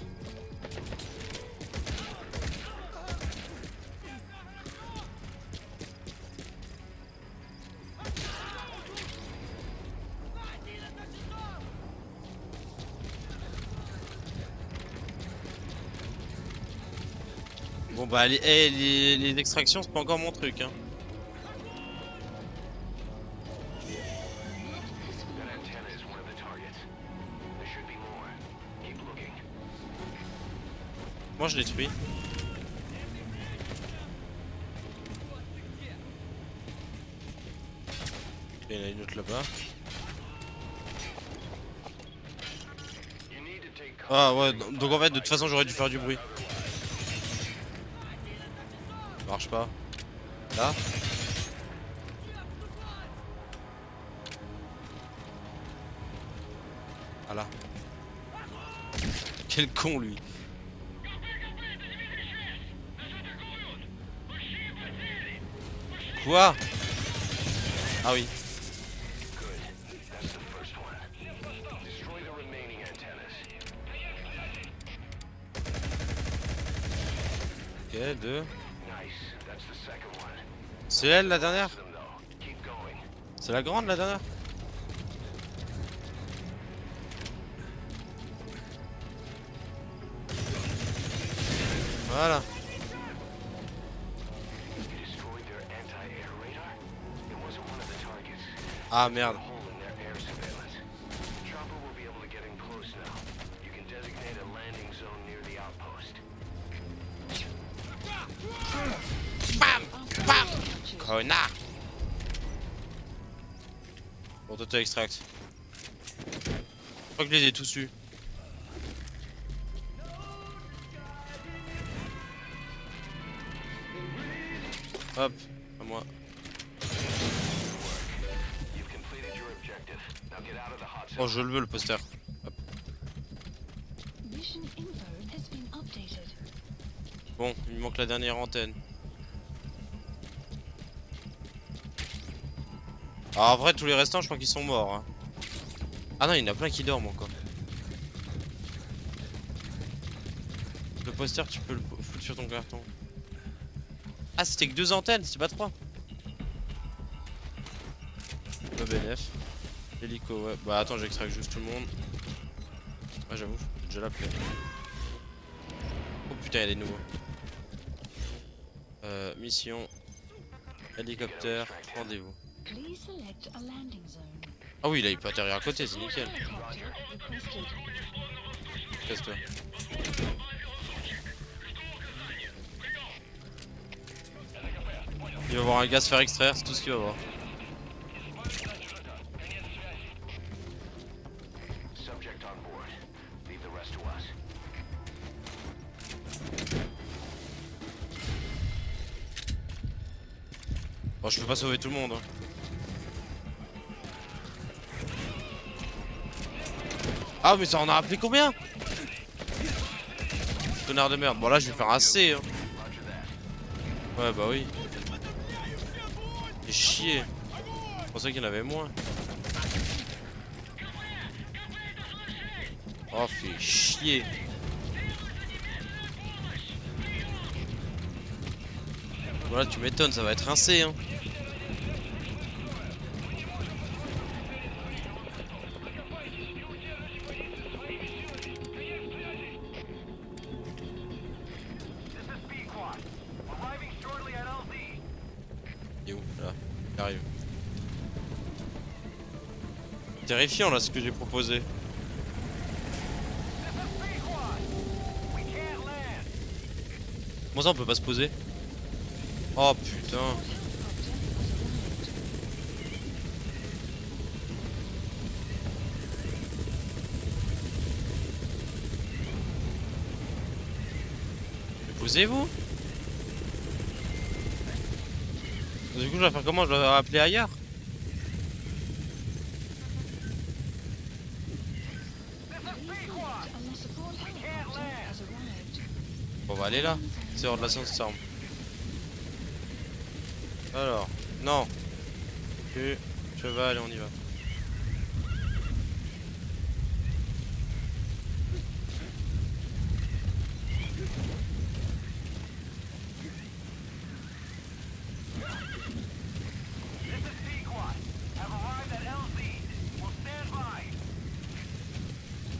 Bon bah les extractions c'est pas encore mon truc hein. That antenna is one of the targets. There should be more. Keep looking. Moi je détruis. Et il y en a une autre là-bas. You need to take Ah ouais, donc en fait de toute façon j'aurais dû faire du bruit. Marche pas. Là. Ah là. Quel con lui. Quoi? Ah oui. good. That's the first one. Destroy the remaining antennas. Ok, deux. Nice. That's the second one. C'est elle la dernière? Them though. Keep going. C'est la grande la dernière? Voilà. You destroyed their anti-air radar? It wasn't one of the targets. Ah merde. A hole in their air surveillance. The chopper will be able to get in close now. You can designate a landing zone near the outpost. Bam Our Bam post captured. Connard. Bon, toi t'as extract. Je crois que je les ai tous eus. Hop, à moi. You've completed your objective. Now get out of the hot zone. Oh, je le veux le poster. Hop. Mission info has been updated. Bon, il me manque la dernière antenne. Alors, en vrai, tous les restants, je crois qu'ils sont morts. Hein. Ah non, il y en a plein qui dorment encore. Le poster, tu peux le foutre sur ton carton. Ah, c'était que 2 antennes, c'est pas 3. Le BNF. Hélico, ouais. Bah attends, j'extrais juste tout le monde. Ouais, j'avoue, j'ai déjà la plaie. Oh putain, il y a des nouveaux. Mission. Hélicoptère, rendez-vous. Please select a landing zone. Ah oui, là il peut atterrir à côté, c'est nickel. Helicopter requested. Casse-toi. Il va avoir un gaz se faire extraire, c'est tout ce qu'il va avoir. Subject on board. Leave the rest to us. Bon, je peux pas sauver tout le monde. Hein. Ah, mais ça en a appelé combien? Connard de merde. Bon, là je vais faire un C. Hein. Ouais, bah oui. Fais chier. Je pensais qu'il y en avait moins. Oh, fais chier. Voilà, tu m'étonnes, ça va être un C. Hein. Il est où là? Il arrive. Terrifiant là ce que j'ai proposé. Comment ça on peut pas se poser? Oh putain. Mais posez-vous. Du coup je vais faire comment? Je dois appeler ailleurs? Bon, on va aller là. C'est hors de la Sandstorm. Alors, non. Cheval et on y va.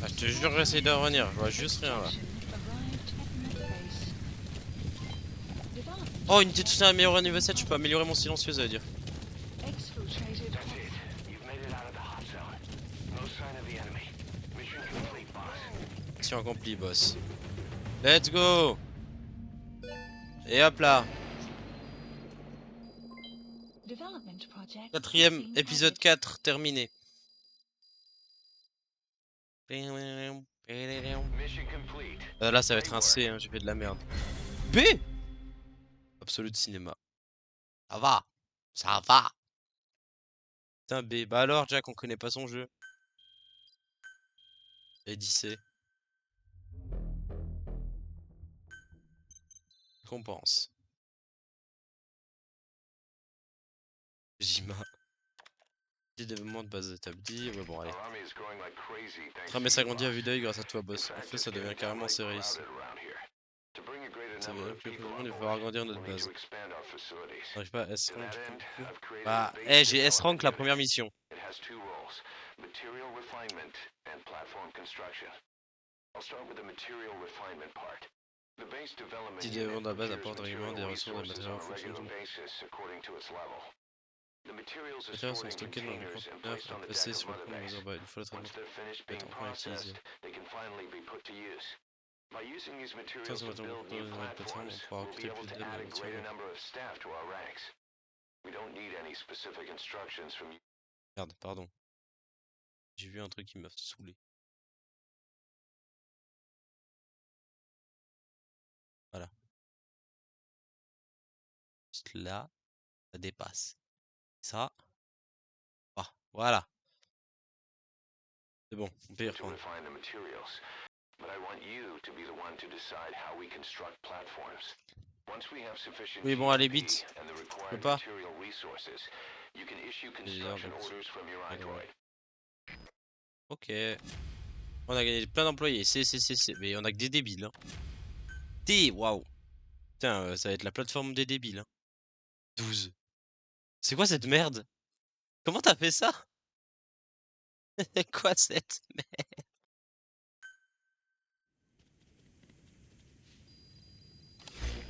Ah, je te jure, j'essaie de revenir. Je vois juste rien là. Oh, unité de soutien améliorée niveau 7, je peux améliorer mon silencieux, ça veut dire. Exfiltrated. That's it. You've made it out of the hot zone. No sign of the enemy. Mission complete, boss. Mission accomplie, boss. Let's go! Et hop là! Development project. Quatrième 16 épisode added. 4 terminé. Mission complete. Là, ça va être un C, hein, j'ai fait de la merde. B! Absolute cinéma. Ça va! Ça va! Putain, B. Bah alors, Jack, on connaît pas son jeu. Et dit C. Récompense. Jima. Petit développement de base établie. Ouais, bon, allez. Our army is growing like crazy thanks Tramé to you, s'agrandit à boss. vue d'œil grâce à toi, boss. In En fact, fait, ça it's devient getting carrément downright serré ici. crowded around here. To bring a greater C'est number bien, of plus people que on il va board, falloir agrandir we'll notre need base. to expand our facilities. J'arrive pas à S To rank. that end, I've created Bah, a eh, basic j'ai S rank la development première unit. mission. It has two roles, material refinement and platform construction. I'll start with the material refinement part. The base development Si développement de la base unit apporte procures régulièrement des material ressources et des matériaux en resources on a fonction regular de basis according to its level. The materials Les are matériaux stored sont in stockés dans des containers and conteneurs placed on the placés deck sur of le Mother pont de Base. Mother Base. Une fois le Once traitement they're finished peut being être enfin utilisé. processed, they can finally be put to use. By using these Sans materials to attendre build new de nouvelles plateformes, platforms, on pourra we'll be recruter able plus to d'hommes add a entièrement. greater number of staff to our ranks. We don't need any specific instructions from you. Merde, pardon. J'ai vu un truc qui m'a saoulé. Voilà. Juste là, ça dépasse. Ça, ah, voilà. C'est bon, on peut y To reprendre. refine the materials, but I want you to be the one to decide how we construct platforms. Once we have sufficient Oui, bon, allez, GMP vite. and the Je peux required pas. material resources, you can issue J'ai l'air construction de- orders from your D'accord, ouais. iDroid. Ok. On a gagné plein d'employés. C'est. Mais on a que des débiles. Hein. Waouh. Putain, ça va être la plateforme des débiles. Hein. 12. C'est quoi cette merde? Comment t'as fait ça? Quoi cette merde?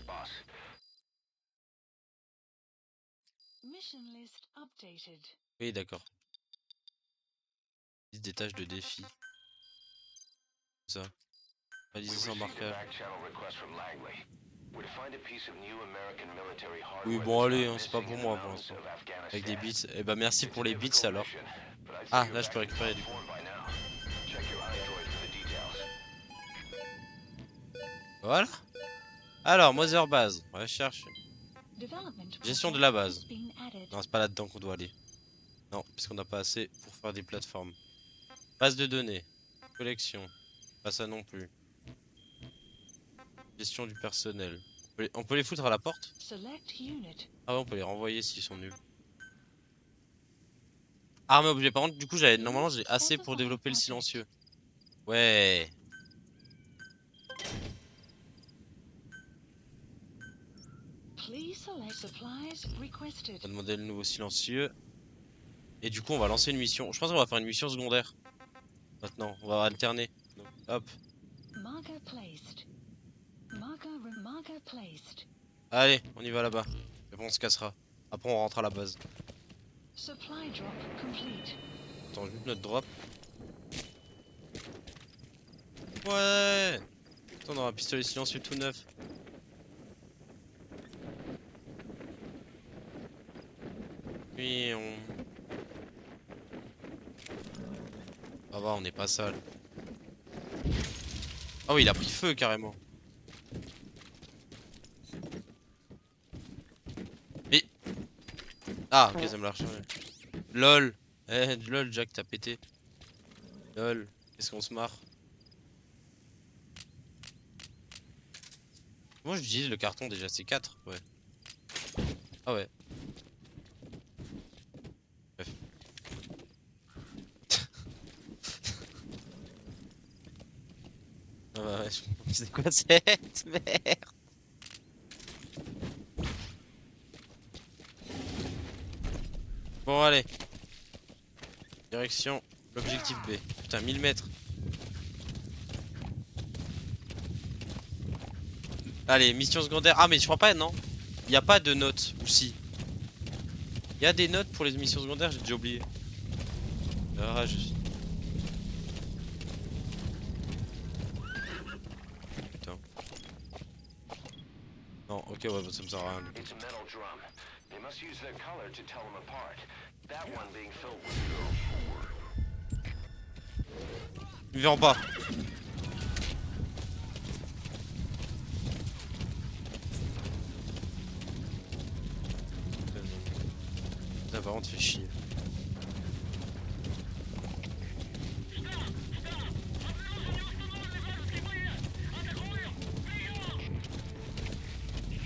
Boss, Mission list updated. Oui, d'accord. 10 des tâches de défi. Ça. we Réaliser sans received a marquage. back-channel request from Langley. We're to find a piece of new American military hardware Oui, that's bon, allez, gone hein, c'est pas missing pour in the moi pour mountains l'instant. of Afghanistan. Avec des bits. Eh ben, merci It's pour a les bits difficult alors. mission, but I'd say Ah, you're là, je back peux in récupérer top du coup. form by now. Check your iDroid for the details. Voilà. Alors, Mother Base. Recherche. Development Gestion de project la has base. been added. Non, c'est pas là-dedans qu'on doit aller. Non, puisqu'on n'a pas assez pour faire des plateformes. Base de données. Collection. Pas ça non plus. Gestion du personnel. On peut les foutre à la porte? Select unit. Ah ouais, on peut les renvoyer s'ils sont nuls. Arme objet. Par contre, du coup, normalement, j'ai assez pour développer le silencieux. Ouais. Please select supplies requested. On va demander le nouveau silencieux. Et du coup, on va lancer une mission. Je pense qu'on va faire une mission secondaire. Maintenant, on va alterner. Donc, hop. Marker placed. Marker placed. Allez, on y va là-bas. Et après, on se cassera. Après, on rentre à la base. Supply drop complete. Attends, juste notre drop. Ouais. Attends, on aura un pistolet silencieux tout neuf. Oui, Ça va, on n'est pas sale. Ah oui, il a pris feu carrément. Mais... Ah, ok, ça me l'a rechargé. LOL. Eh, lol, Jack, t'as pété. LOL. Qu'est-ce qu'on se marre. Moi, j'utilise le carton déjà, c'est 4, ouais. Ah ouais. Bref. Ah bah ouais, c'est quoi cette merde? Bon, allez. Direction l'objectif B. Putain, 1000 mètres. Allez, mission secondaire. Ah, mais je crois pas, non? Il n'y a pas de notes, ou si? Il y a des notes pour les missions secondaires, j'ai déjà oublié. Ah, Putain. Non, ok, ouais, bah, ça me sert à rien. It's a metal drum. They must use their color to tell them apart. That one being filled with Il vient en bas. Ça par contre fait chier.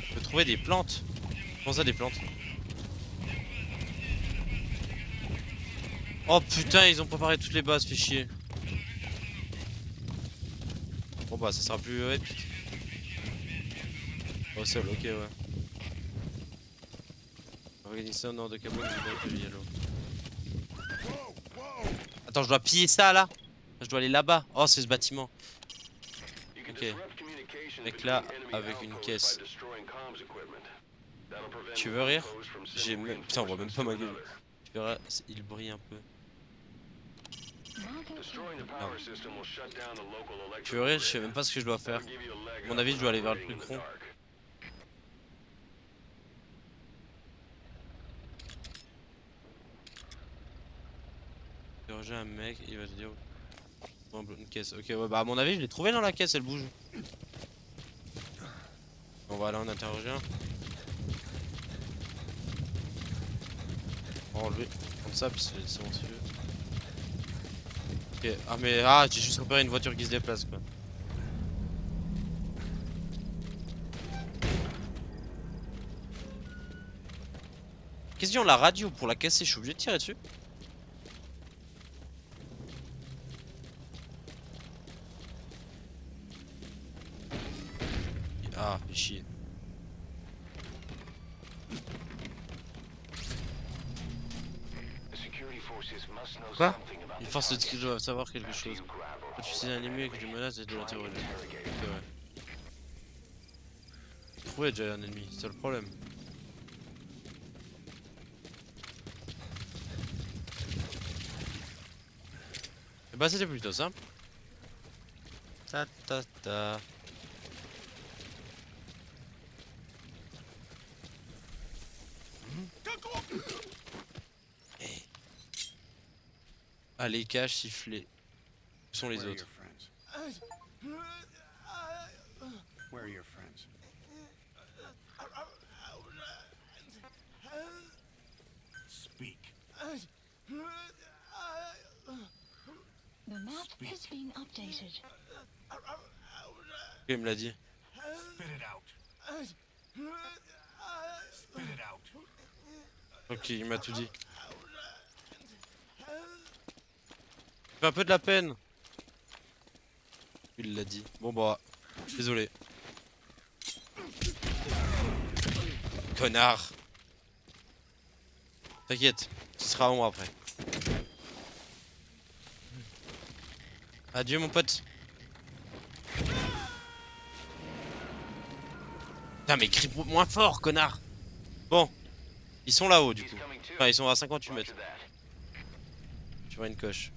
Je peux trouver des plantes. Comment ça des plantes? Oh putain, ils ont préparé toutes les bases, fait chier. Bon bah ça sera plus épique. Oh seul, ok ouais. Organisation nord de Cabot, de Yellow. Attends, je dois piller ça là? Je dois aller là-bas. Oh, c'est ce bâtiment. Ok. Mec là, avec une caisse. Tu veux rire? J'ai même... Putain, on voit même pas ma gueule. Tu verras, il brille un peu. Tu veux rire? Je sais même pas ce que je dois faire. À mon avis, je dois aller vers le truc rond. Interroger un mec, il va te dire... Oh, une caisse, ok, ouais, bah à mon avis, je l'ai trouvé dans la caisse, elle bouge. On va aller en interroger un. On va enlever comme ça, puis c'est silencieux. Ok, ah mais ah, j'ai juste repéré une voiture qui se déplace quoi. Question, la radio pour la casser, je suis obligé de tirer dessus. Ah, fait chier. Quoi? Une force de tir doit savoir quelque chose. Quand tu sais un ennemi avec une menace et de l'interroger. Ok, ouais. Trouver déjà un ennemi, c'est le problème. Et bah c'était plutôt simple. Ta ta ta. Hey. Allez, cache, siffler. Où sont les Where are autres? your friends? Where are your friends? Speak. The map has been updated. Il me l'a dit. Spit it out. Spit it out. Ok, il m'a tout dit. Fais un peu de la peine. Il l'a dit. Bon bah, désolé. Connard. T'inquiète, ce sera à moi après. Adieu mon pote. Putain mais crie moins fort, connard. Bon, ils sont là-haut du coup. Enfin, ils sont à 58 mètres. Tu vois une coche.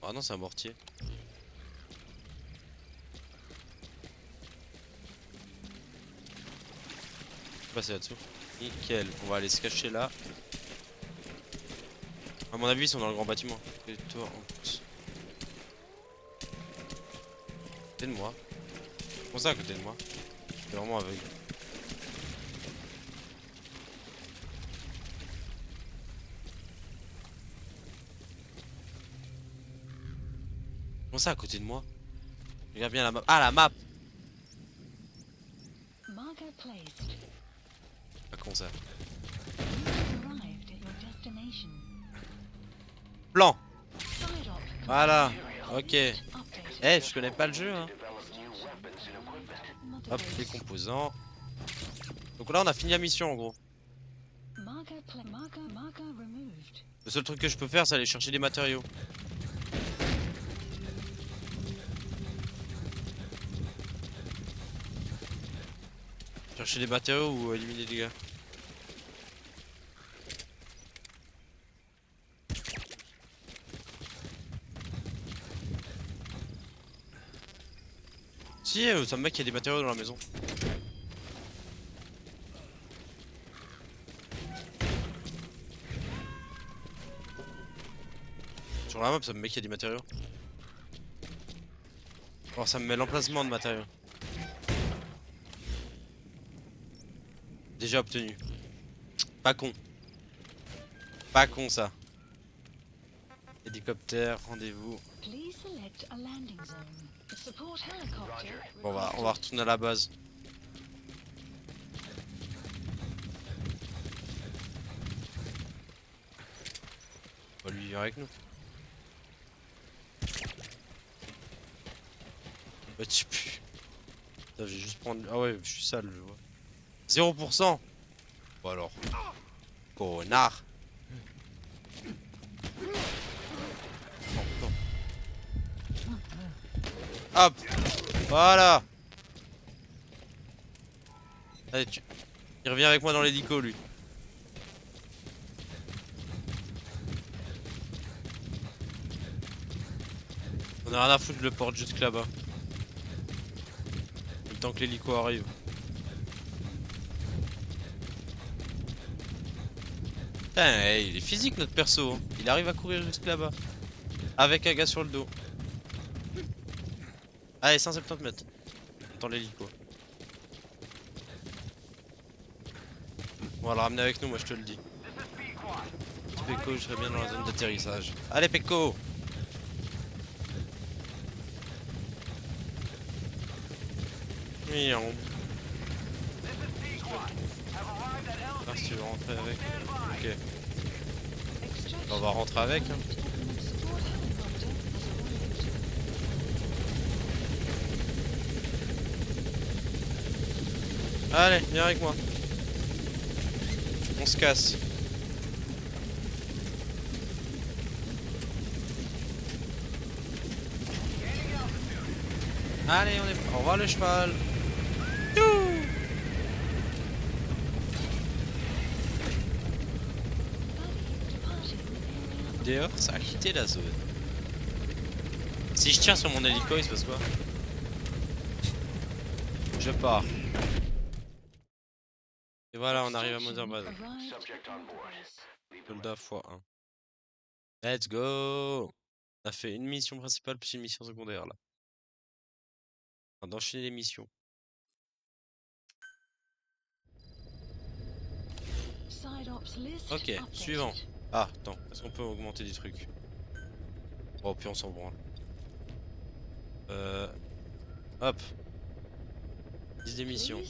Ah non, c'est un mortier. Passer là-dessous. Nickel. On va aller se cacher là. À mon avis, ils sont dans le grand bâtiment. Et toi en plus. À côté de moi. Comment ça à côté de moi? Je suis vraiment aveugle. Comment ça à côté de moi? Regarde bien la map. Ah la map! Marker placed. Pas con ça. You've arrived at your destination. Plan! Side op. Voilà. Ok. Updated. Eh, je connais pas le jeu hein. Hop, les Motivate. composants. Donc là, on a fini la mission en gros. Marker removed. Le seul truc que je peux faire, c'est aller chercher des matériaux. Chercher des matériaux ou éliminer des gars. Si, ça me met qu'il y a des matériaux dans la maison. Sur la map, ça me met qu'il y a des matériaux. Alors ça me met l'emplacement de matériaux. Déjà obtenu. Pas con. Pas con ça. Hélicoptère, rendez-vous. Please select a landing zone. The support helicopter. Bon, on va retourner à la base. On va lui vient avec nous. Bah tu pues. Putain, je vais juste prendre. Ah ouais, je suis sale, je vois. 0%. Bon alors. Connard. Oh, non. Hop. Voilà. Allez, il revient avec moi dans l'hélico, lui. On a rien à foutre, je le porte jusque là-bas. Le temps que l'hélico arrive. Putain, hey, il est physique notre perso. Hein. Il arrive à courir jusque là-bas. Avec un gars sur le dos. Allez, 170 mètres. On attend l'hélico. On va le ramener avec nous, moi je te le dis. Petit Pecco, je serais bien dans la zone d'atterrissage. Allez, Pecco! Miaou. Ah, si tu veux rentrer avec. Ok. On va rentrer avec. Hein. Allez, viens avec moi. On se casse. Allez, on est. Au revoir le cheval. D'ailleurs, ça a quitté la zone. Si je tire sur mon hélico, il se passe quoi? Je pars. Et voilà, on arrive à Motherbase. Subject on board. Leave the Soldat x1. Let's go! On a fait une mission principale plus une mission secondaire là. On va enchaîner les missions. Ok, suivant. Ah, attends, est-ce qu'on peut augmenter des trucs? Oh, puis on s'en branle. Hop. 10 des missions.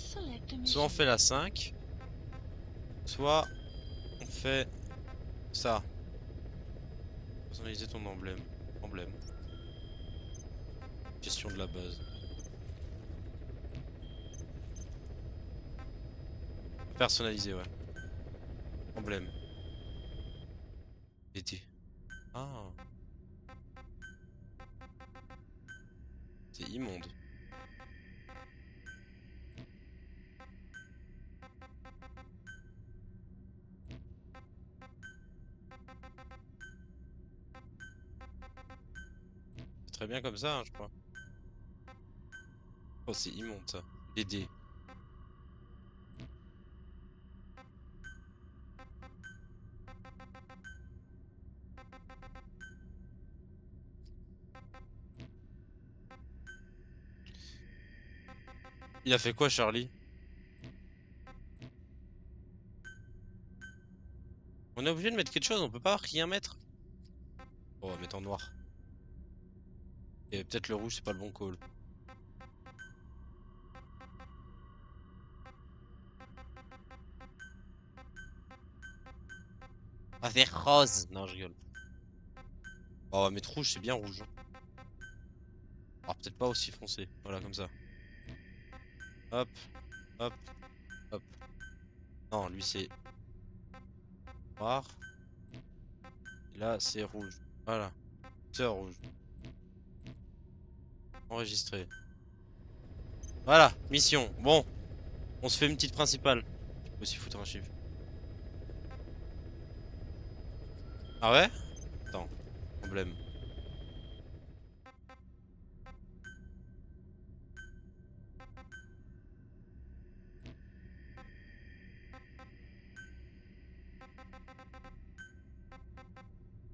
Soit on fait la 5, soit on fait ça. Personnaliser ton emblème. Emblème. Gestion de la base. Personnaliser, ouais. Emblème. Été. Ah. C'est immonde. C'est très bien comme ça, hein, je crois. Oh, c'est immonde ça. DD. Il a fait quoi, Charlie? On est obligé de mettre quelque chose, on peut pas rien mettre. Oh, on va mettre en noir. Et peut-être le rouge, c'est pas le bon call. On va faire rose. Non, je rigole. Oh, on va mettre rouge, c'est bien rouge. Hein. Alors peut-être pas aussi foncé. Voilà, comme ça. Hop, hop, hop. Non, lui c'est noir. Et là, c'est rouge. Voilà. C'est rouge. Enregistré. Voilà, mission. Bon, on se fait une petite principale. Je peux aussi foutre un chiffre. Ah ouais? Attends, problème.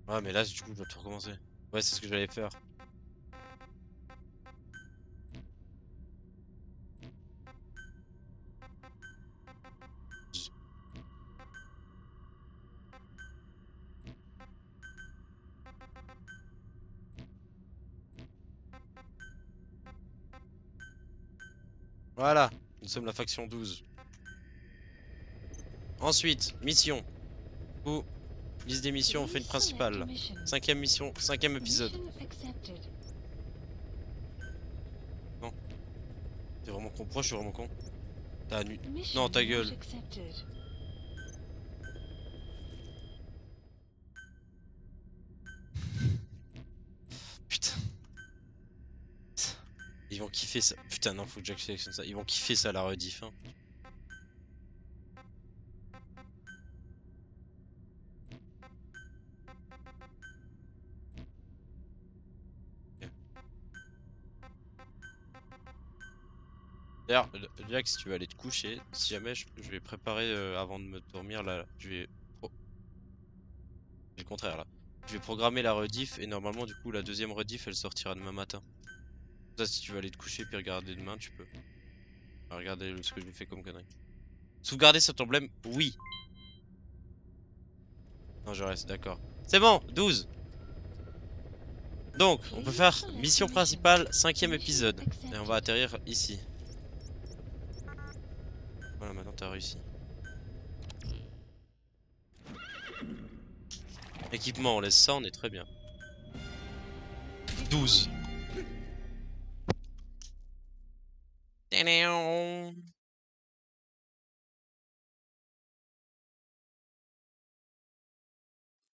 Ouais, mais là, du coup, je dois tout recommencer. Ouais, c'est ce que j'allais faire. Voilà, nous sommes la faction 12. Ensuite, mission. Ou liste des missions, on fait une principale. Cinquième mission, cinquième épisode. Non. T'es vraiment con. Pourquoi je suis vraiment con? T'as nu. Non, ta gueule. Putain. Ils vont kiffer ça. Putain, non, faut que Jack sélectionne ça. Ils vont kiffer ça, la rediff. Hein. D'ailleurs, Jack, si tu veux aller te coucher, si jamais je vais préparer avant de me dormir là, je vais. Oh. C'est le contraire là. Je vais programmer la rediff et normalement, du coup, la deuxième rediff elle sortira demain matin. Ça, si tu veux aller te coucher puis regarder demain, tu peux. Enfin, regardez ce que j'ai fait comme connerie. Sauvegarder cet emblème, oui. Non, je reste, d'accord. C'est bon, 12. Donc, on peut faire mission principale, 5ème épisode. Et on va atterrir ici. Voilà, maintenant t'as réussi. Équipement, on laisse ça, on est très bien. 12.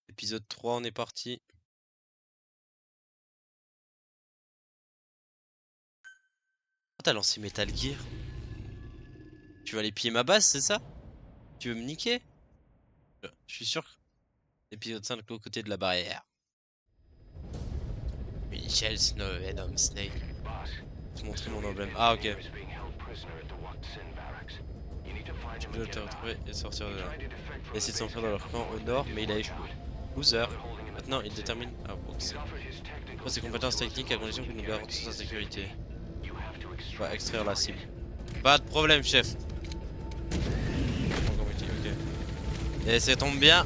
Épisode 3, on est parti. Ah, t'as lancé Metal Gear. Tu vas aller piller ma base, c'est ça? Tu veux me niquer? Je suis sûr. Épisode 5, de l'autre côté de la barrière. Michel Snow et Adam Snake. Je te montrer mon emblème. Ah, ok. Je dois te retrouver et sortir de là. Il a essayé de s'enfuir dans leur camp au nord, mais il a échoué. Loser. Maintenant, il détermine à boxer. Pour ses compétences techniques, à condition qu'il nous garantisse sa sécurité. On va extraire la cible. Pas de problème, chef. Ok. Et ça tombe bien.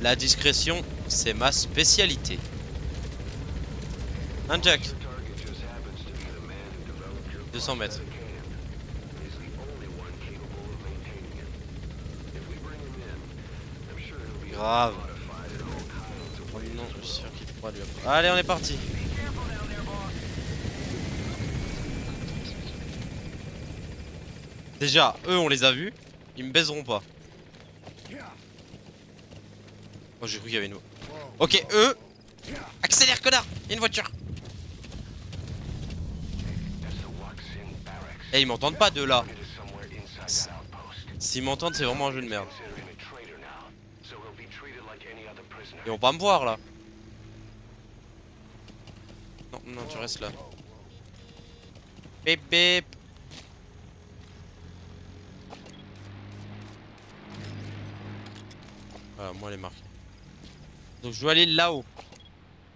La discrétion, c'est ma spécialité. Un Jack. 200 mètres. Grave. Oh non, je suis sûr qu'il pourra lui apprendre. Allez, on est parti. Déjà, eux, on les a vus. Ils me baiseront pas. Oh, j'ai cru qu'il y avait une... Ok, eux. Accélère, connard. Il y a une voiture. Eh, ils m'entendent pas de là. S'ils m'entendent, c'est vraiment un jeu de merde. Ils vont pas me voir là. Non, non, tu restes là. Bip bip. Voilà, moi les marqué. Donc je dois aller là-haut.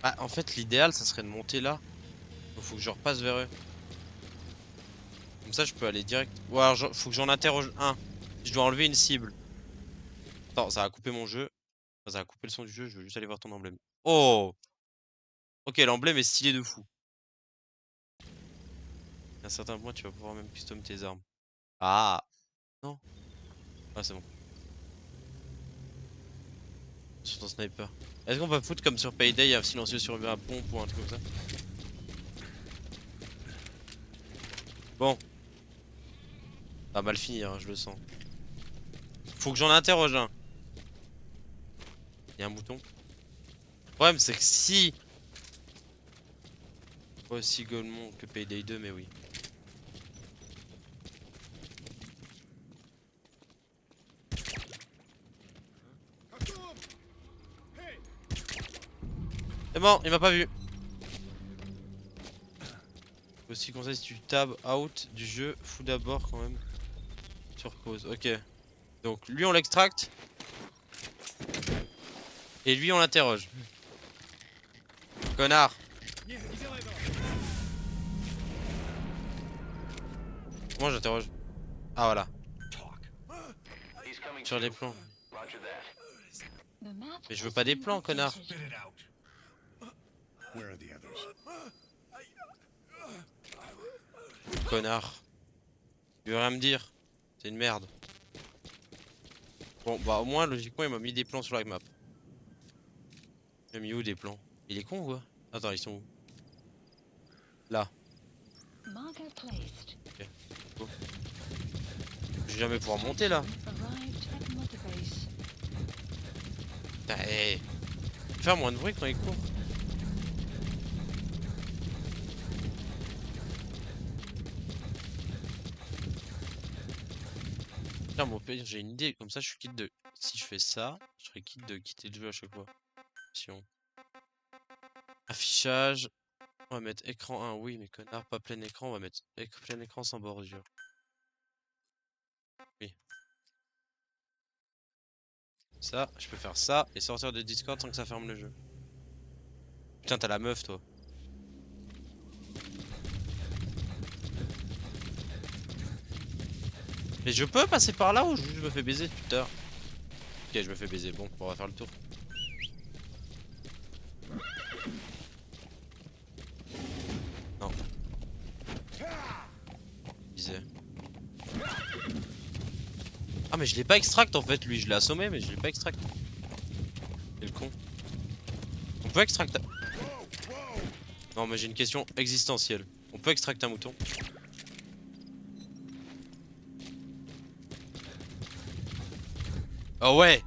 Ah, en fait, l'idéal, ça serait de monter là. Donc faut que je repasse vers eux. Comme ça, je peux aller direct. Ou alors, faut que j'en interroge un. Je dois enlever une cible. Attends, ça va couper mon jeu. Enfin, ça va couper le son du jeu. Je veux juste aller voir ton emblème. Oh! Ok, l'emblème est stylé de fou. À un certain point, tu vas pouvoir même custom tes armes. Ah! Non. Ah, c'est bon. Sur ton sniper. Est-ce qu'on peut foutre comme sur Payday un silencieux sur un pompe ou un truc comme ça? Bon. Ça va mal finir, hein, je le sens. Faut que j'en interroge un. Il y a un bouton. Le problème c'est que si... Pas aussi Golemont que Payday 2, mais oui. C'est bon, il m'a pas vu. Aussi conseil si tu tab out du jeu, fous d'abord quand même sur pause. Ok. Donc lui on l'extracte. Et lui on l'interroge. Connard. Comment j'interroge? Ah voilà. Sur les plans. Mais je veux pas des plans, connard. Connard. Il veut rien me dire. C'est une merde. Bon bah au moins logiquement il m'a mis des plans sur la map. Il m'a mis où des plans? Il est con ou quoi? Attends, ils sont où? Là. Ok. Go. Je vais jamais pouvoir monter là. Putain, hey. Faire moins de bruit quand il court. Putain, mon père, j'ai une idée. Comme ça, je suis quitte de. Si je fais ça, je serais quitte de quitter le jeu à chaque fois. Option. Affichage. On va mettre écran 1. Oui, mais connard, pas plein écran. On va mettre plein écran sans bordure. Oui. Ça, je peux faire ça et sortir de Discord sans que ça ferme le jeu. Putain, t'as la meuf, toi. Mais je peux passer par là ou je me fais baiser tout à l'heure? Ok, je me fais baiser. Bon, on va faire le tour. Non. Disais. Ah, mais je l'ai pas extract en fait, lui. Je l'ai assommé, mais je l'ai pas extract. C'est le con. On peut extract. Non, mais j'ai une question existentielle. On peut extract un mouton? Oh ouais!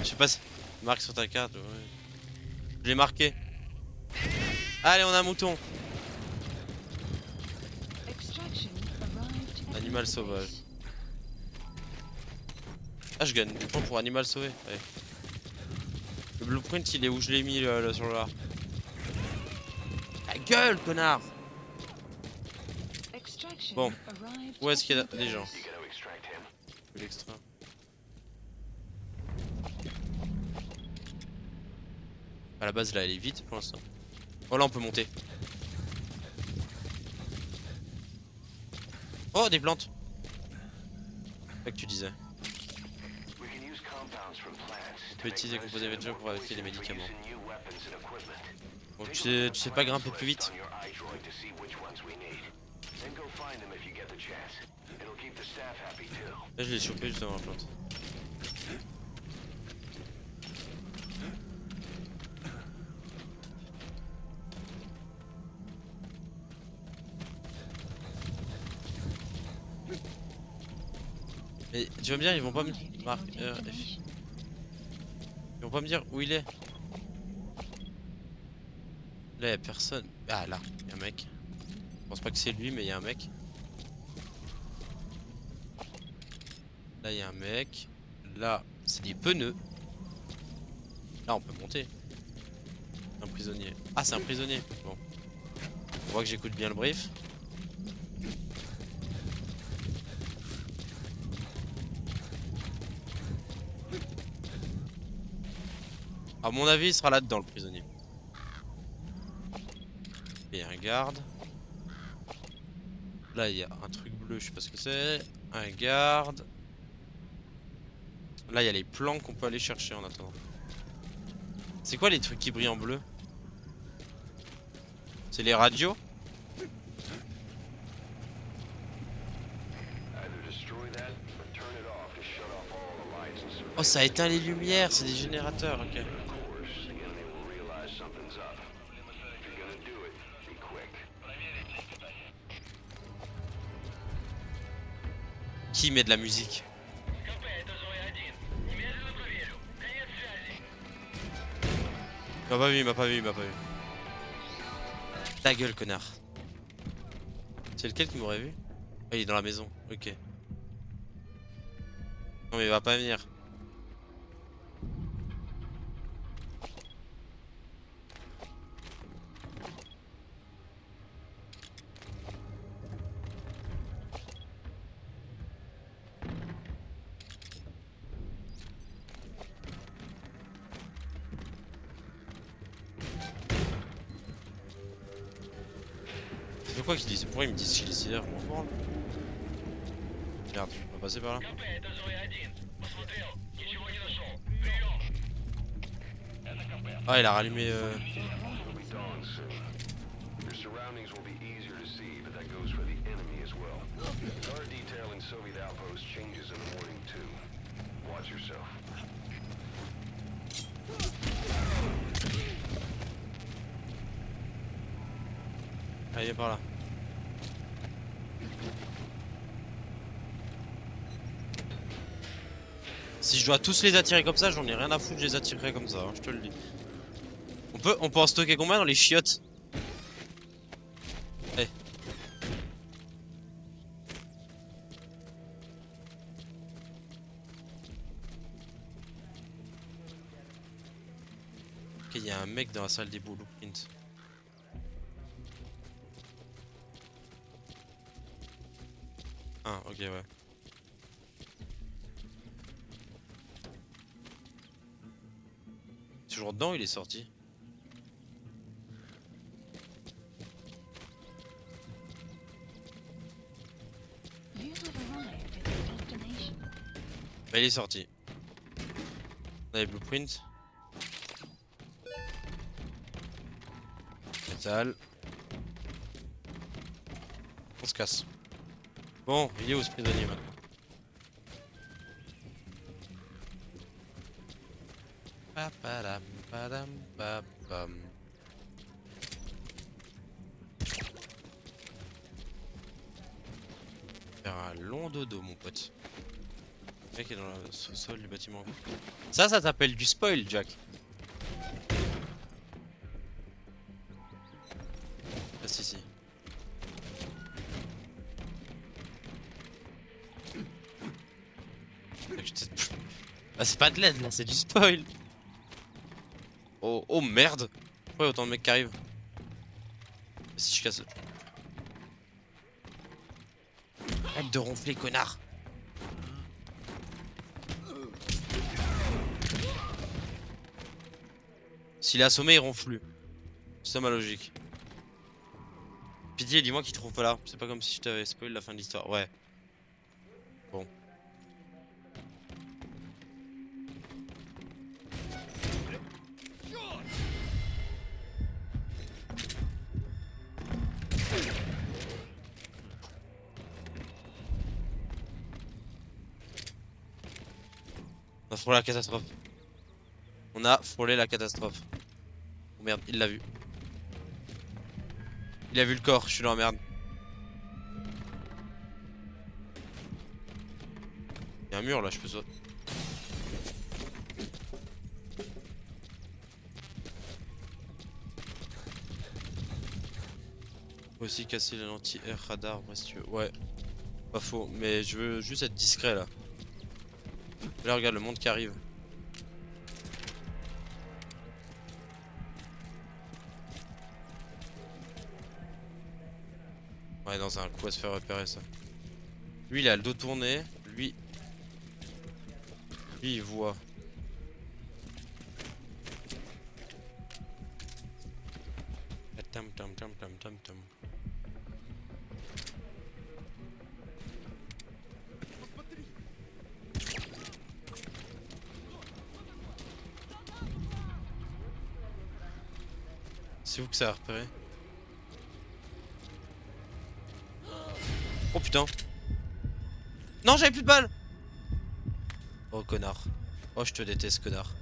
Je sais pas si... Marque sur ta carte, ouais. Je l'ai marqué. Allez, on a un mouton. Extraction arrived at Animal base. sauvage. Ah, je gagne du point pour animal sauvé. Allez. Le blueprint, il est où je l'ai mis là, sur là. La gueule, connard! Extraction Bon. arrived Où est-ce qu'il y a at des gens? base. You gotta extract him. Je vais l'extraire. À la base, là, elle est vide pour l'instant. Oh, là, on peut monter. Oh, des plantes! C'est ça que tu disais. We can use compounds from plants On to peut make utiliser des composés medicine végétaux pour more fabriquer des poisonous. We're médicaments. using new weapons and equipment. Bon, Take a tu sais look pas at the grimper plus plants vite. list on your iDroid to see which ones we need. Then go find them if you get the chance. It'll keep the staff happy too. Là, je l'ai chopé juste avant la plante. Mais tu vas me dire, ils vont pas me... Arrived in Marc, your destination. ils vont pas me dire où il est. Là, y'a personne. Ah, là, y'a un mec. Je pense pas que c'est lui, mais y'a un mec. Là, y'a un mec. Là, c'est des pneus. Là, on peut monter. Un prisonnier. Ah, c'est un prisonnier. Bon. On voit que j'écoute bien le brief. À mon avis, il sera là-dedans, le prisonnier. Et un garde. Là, il y a un truc bleu, je sais pas ce que c'est. Un garde. Là, il y a les plans qu'on peut aller chercher en attendant. C'est quoi les trucs qui brillent en bleu? C'est les radios? Either destroy that or turn it off to shut off all the lights and Oh, ça éteint les lumières, c'est des générateurs, ok. of course, the enemy will realize something's up. If you're gonna do it, be quick. Qui met de la musique? Il m'a pas vu, il m'a pas vu, il m'a pas vu. Ta gueule, connard. C'est lequel qui m'aurait vu? Ah, il est dans la maison, ok. Non, mais il va pas venir. C'est quoi qu'ils disent? Pourquoi ils me disent qu'il est 6h? Je m'en branle. Merde, on va passer par là. Ah, il a rallumé. It'll be dawn soon. Your surroundings will be easier to see, but that goes for the enemy as well. Guard detail in Soviet outpost changes in the morning too. Watch yourself. Ah, il est par là. Si je dois tous les attirer comme ça, j'en ai rien à foutre, je les attirerai comme ça, hein, je te le dis. On peut en stocker combien dans les chiottes? Eh. Ok, il y a un mec dans la salle des blueprints. Ah, ok, ouais. Toujours dedans, il est sorti. You have arrived at your destination. Bah, il est sorti. On a les blueprints. Métal. On se casse. Bon, il est où ce prisonnier maintenant? Papadam, padam, papam. Faire un long dodo, mon pote. Le mec est dans le sous-sol du bâtiment. Ça t'appelle du spoil, Jack. Ah, si. Ah, c'est pas de l'aide là, c'est du spoil. Oh merde. Pourquoi y a autant de mecs qui arrivent? Si je casse. Arrête de ronfler, connard. S'il est assommé, il ronfle plus. C'est ça ma logique. Pitié, dis-moi qu'il te ronfle là. C'est pas comme si je t'avais spoil la fin de l'histoire. Ouais. Bon. On a frôlé la catastrophe. On a frôlé la catastrophe. Oh merde, il l'a vu. Il a vu le corps, je suis dans la merde. Il y a un mur là, je peux sauter. Faut aussi casser la lentille air radar, moi si tu veux. Ouais, pas faux, mais je veux juste être discret là. Là, regarde le monde qui arrive. Ouais, dans un coup à se faire repérer ça. Lui, il a le dos tourné. Lui, il voit. Tam tam tam tam tam tam. C'est où que ça a repéré? Oh putain. Non, j'avais plus de balles. Oh connard. Oh, je te déteste, connard.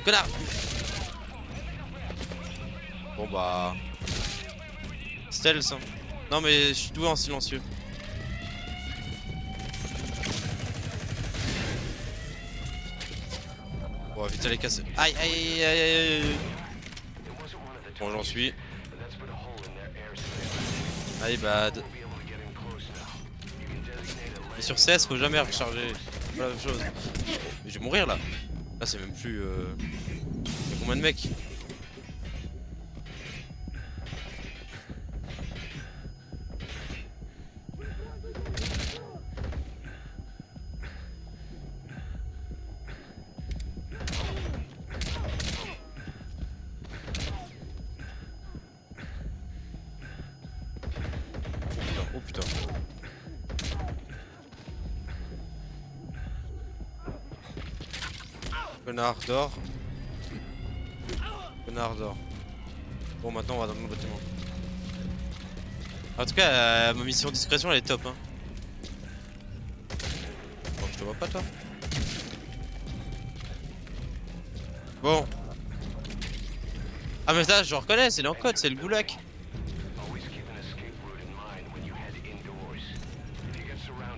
Connard. Bon bah... Stealth hein. Non mais je suis doué en silencieux. Bon, vite aller casser. Aïe aïe aïe aïe aïe. Bon, j'en suis. Aïe bad. Et sur CS, faut jamais recharger. C'est pas la même chose. Mais je vais mourir là. Là, c'est même plus. Il y a combien de mecs? Oh putain. Connard dort. Connard dort. Bon, maintenant on va dans le bâtiment. En tout cas, ma mission discrétion elle est top hein. Bon, je te vois pas toi. Bon. Ah mais ça je reconnais, c'est l'encode, c'est le goulag.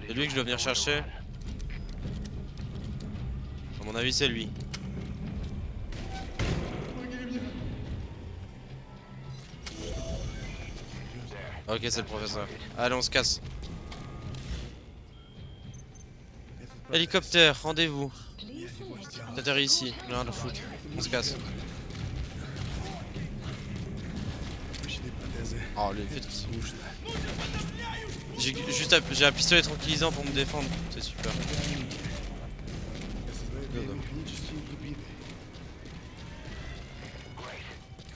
C'est lui que je dois venir chercher. À mon avis c'est lui. Ok c'est le professeur. Allez on se casse. This is Hélicoptère, rendez-vous. Please select T'atterris ici, j'ai rien à foutre. On se casse. Oh, le fait j'ai un pistolet tranquillisant pour me défendre, c'est super.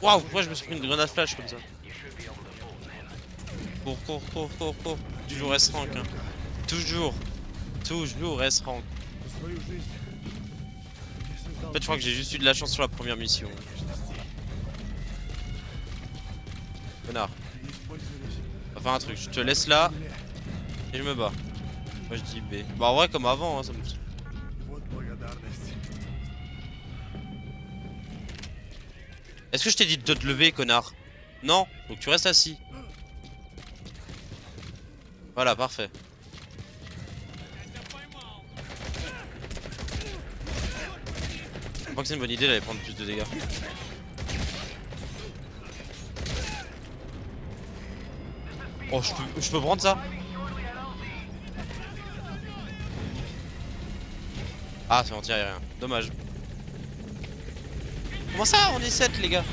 Waouh, pourquoi je me suis pris une grenade flash comme ça? Cours, cours, cours, cours, cours. Toujours S-rank, hein. Toujours S-rank. En fait, je crois que j'ai juste eu de la chance sur la première mission. Connard. On va faire un truc, je te laisse là et je me bats. Moi je dis B. Bah en vrai comme avant, hein, ça me... Est-ce que je t'ai dit de te lever, connard? Non, donc tu restes assis. Voilà, parfait. Je crois que c'est une bonne idée d'aller prendre plus de dégâts. Oh, je peux prendre ça? Ah, c'est anti-aérien. Dommage. Comment ça? On est 7, les gars.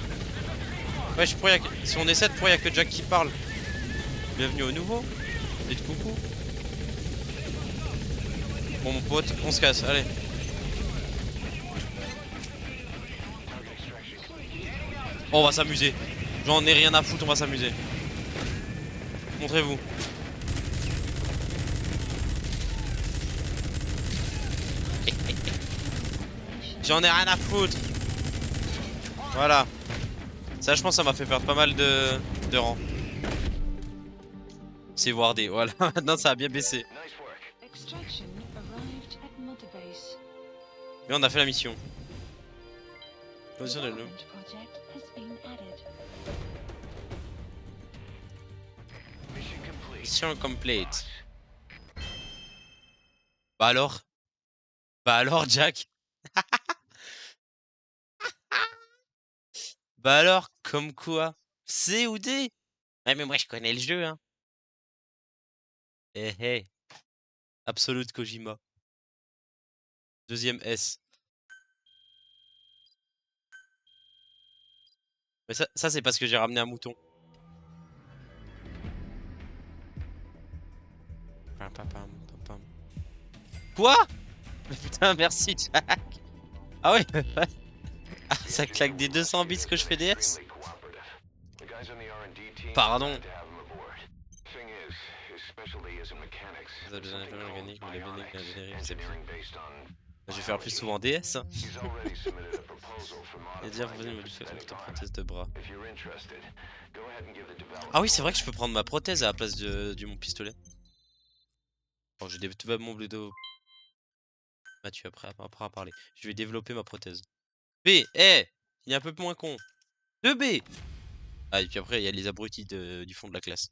Ouais, si on est 7, pourquoi y'a que Jack qui parle? Bienvenue au nouveau. Dites coucou. Bon, mon pote, on se casse, allez. Oh, on va s'amuser. J'en ai rien à foutre, on va s'amuser. Montrez-vous. J'en ai rien à foutre. Voilà. Ça, je pense, ça m'a fait perdre pas mal de rangs. C'est wardé, voilà. Maintenant, ça a bien baissé. extraction arrived at Mother Base. Mais on a fait la mission. Position de nous. Development project has been added. Mission complete. Bah alors? Bah alors, Jack? Bah alors, comme quoi? C ou D? Ouais, mais moi je connais le jeu, hein. Eh eh. Absolute Kojima. Deuxième S. Mais ça c'est parce que j'ai ramené un mouton. Quoi? Mais putain, merci Jack. Ah ouais. Ah, ça claque des 200 bits que je fais DS. Pardon. Je vais faire plus souvent DS. Hein. Et dire, venez modifier ta prothèse de bras. Ah oui, c'est vrai que je peux prendre ma prothèse à la place de mon pistolet. Bon, je développe mon bludo. Mathieu après à parler. Je vais développer ma prothèse. B, il est un peu moins con. 2B. Ah, et puis après, il y a les abrutis du fond de la classe.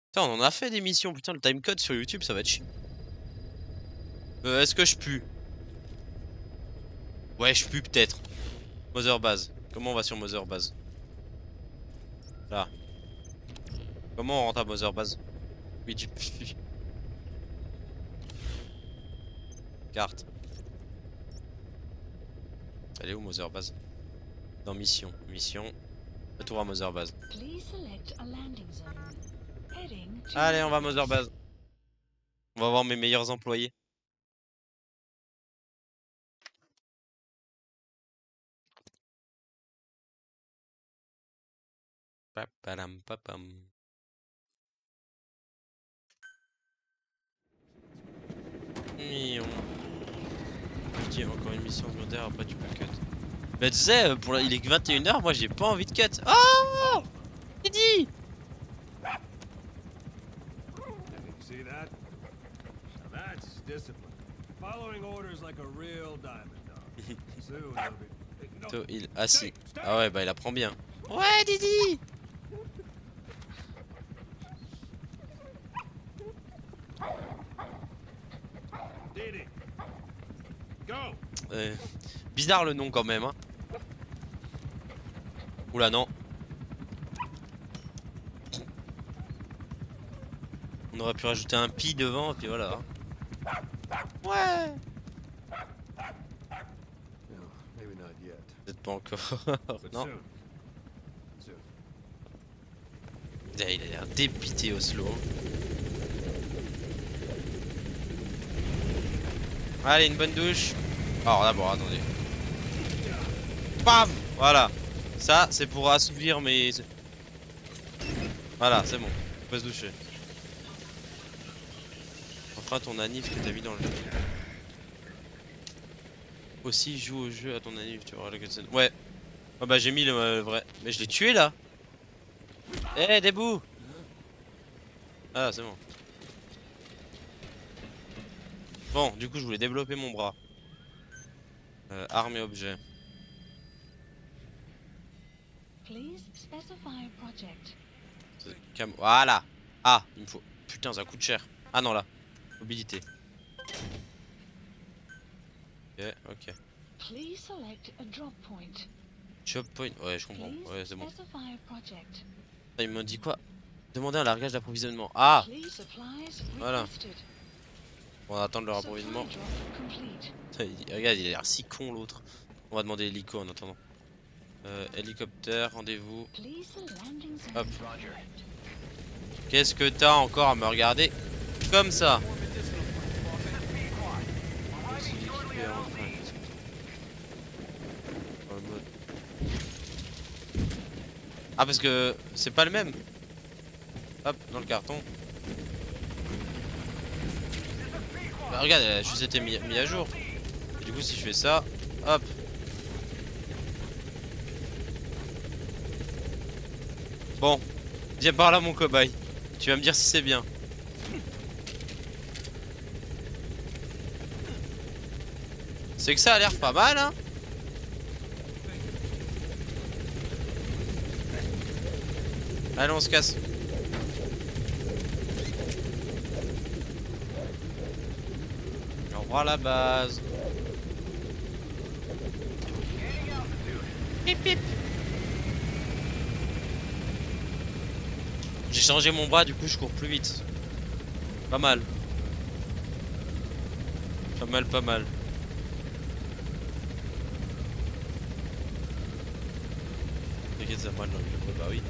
Putain, on en a fait des missions. Putain, le timecode sur YouTube, ça va être chiant. Est-ce que je pue? Ouais, je pue peut-être. Mother Base. Comment on va sur Mother Base? Là. Comment on rentre à Mother Base? Oui, tu pues. Carte. Elle est où Mother Base? Dans mission. Mission. Retour à Mother Base. Please select a landing zone. Heading to Allez, on va à Mother Base. On va voir mes meilleurs employés. Papalam papam. Mion. Je dis encore une mission secondaire, après tu peux cut. Bah tu sais, il est que 21h, moi j'ai pas envie de cut. Oh Didi. See that? Now that's discipline. Following orders like a real diamond dog. Soon they'll be... Il assis. Ah ouais, bah il apprend bien. Ouais, Didi. Didi. Go. Bizarre le nom quand même. Hein. Oula non. On aurait pu rajouter un pi devant et puis voilà. Ouais. No, maybe not yet. Peut-être pas encore. But Non. soon. Soon. Putain, il a l'air dépité Oslo. Allez, une bonne douche. Alors d'abord, attendez. Bam. Voilà. Ça, c'est pour assouvir mes... Voilà, c'est bon. On peut se doucher. Enfin, ton anif que t'as mis dans le jeu. Aussi, joue au jeu à ton anif, tu vois la cutscene. Ouais. Oh bah j'ai mis le vrai. Mais je l'ai tué là. Eh, debout. Ah, c'est bon. Bon, du coup, je voulais développer mon bras. Armes et objets. Please specify project. Voilà. Ah, il me faut. Putain, ça coûte cher. Ah non, là. Mobilité. Ok, ok. Please select a drop point. Chop point. Ouais, je comprends. Please Ouais, c'est bon. specify project. Il m'a dit quoi? Demander un largage d'approvisionnement. Ah, Please supplies Voilà. requested. on va attendre leur Supply approvisionnement. drop complete. Regarde, il a l'air si con l'autre. On va demander l'hélico en attendant. Hélicoptère, rendez-vous. Please the landing zone. Hop. Qu'est-ce que t'as encore à me regarder comme ça? Ah, parce que c'est pas le même. Hop, dans le carton. Bah, regarde, elle a juste été mis à jour. Et du coup, si je fais ça, hop. Bon, viens par là, mon cobaye. Tu vas me dire si c'est bien. C'est que ça a l'air pas mal, hein. Allez, on se casse. Au revoir la base. Pip pip. J'ai changé mon bras, du coup je cours plus vite. Pas mal. Pas mal, pas mal. T'inquiète, ça mal dans le jeu. Bah oui.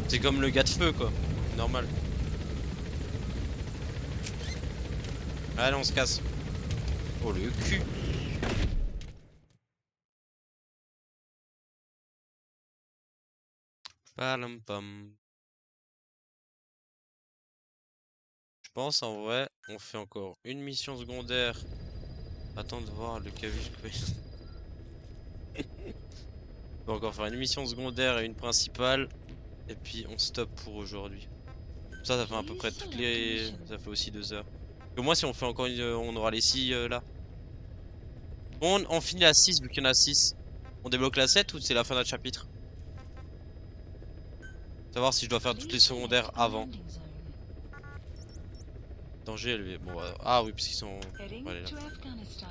C'est comme le gars de feu quoi. Normal. Allez, on se casse. Oh le cul. Palam pam. Je pense en vrai, on fait encore une mission secondaire. Attends de voir le caviche. On va encore faire une mission secondaire et une principale. Et puis on stop pour aujourd'hui. Ça fait à peu près toutes les... Ça fait aussi 2 heures. Au moins si on fait encore une... on aura les 6 là. On finit la 6 vu qu'il y en a 6. On débloque la 7 ou c'est la fin d'un chapitre? Savoir si je dois faire toutes les secondaires avant. Danger élevé. Bon, ah oui, puisqu'ils sont... Heading Allez, là. to Afghanistan.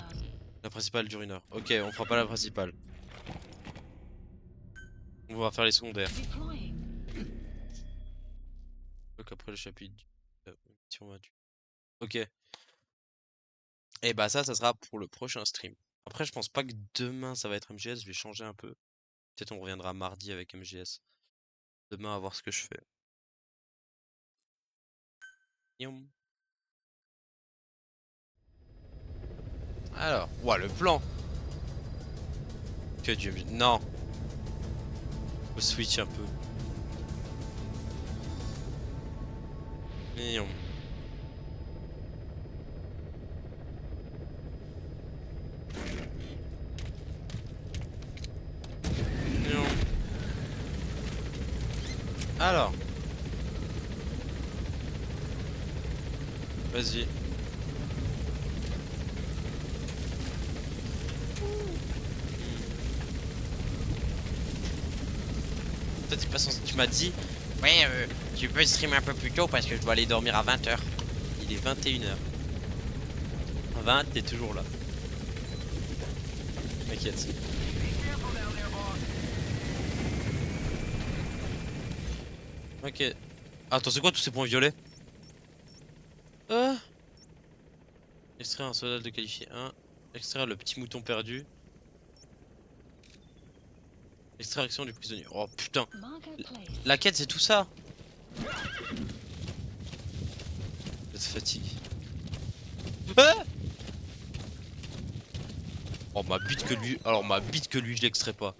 La principale dure 1 heure. Ok, on fera pas la principale. On va faire les secondaires. Deploying. Donc après le chapitre... mission 28. Ok. Et bah ça sera pour le prochain stream. Après, je pense pas que demain ça va être MGS. Je vais changer un peu. Peut-être on reviendra mardi avec MGS. Demain à voir ce que je fais. Youm. Alors, ouah, le plan. Que Dieu... Non. Faut switch un peu. Mignon. Mignon. Alors. Vas-y. Toi, t'es pas censé... Tu m'as dit, ouais, tu peux streamer un peu plus tôt parce que je dois aller dormir à 20 h. Il est 21 h. À 20, t'es toujours là. T'inquiète. Ok. Attends, c'est quoi tous ces points violets? Extraire un soldat de qualifié 1. Extraire le petit mouton perdu. Extraction du prisonnier. Oh putain. Margot Place. La quête c'est tout ça. Je te fatigue. Ah oh ma bite que lui. Alors ma bite que lui je l'extrais pas.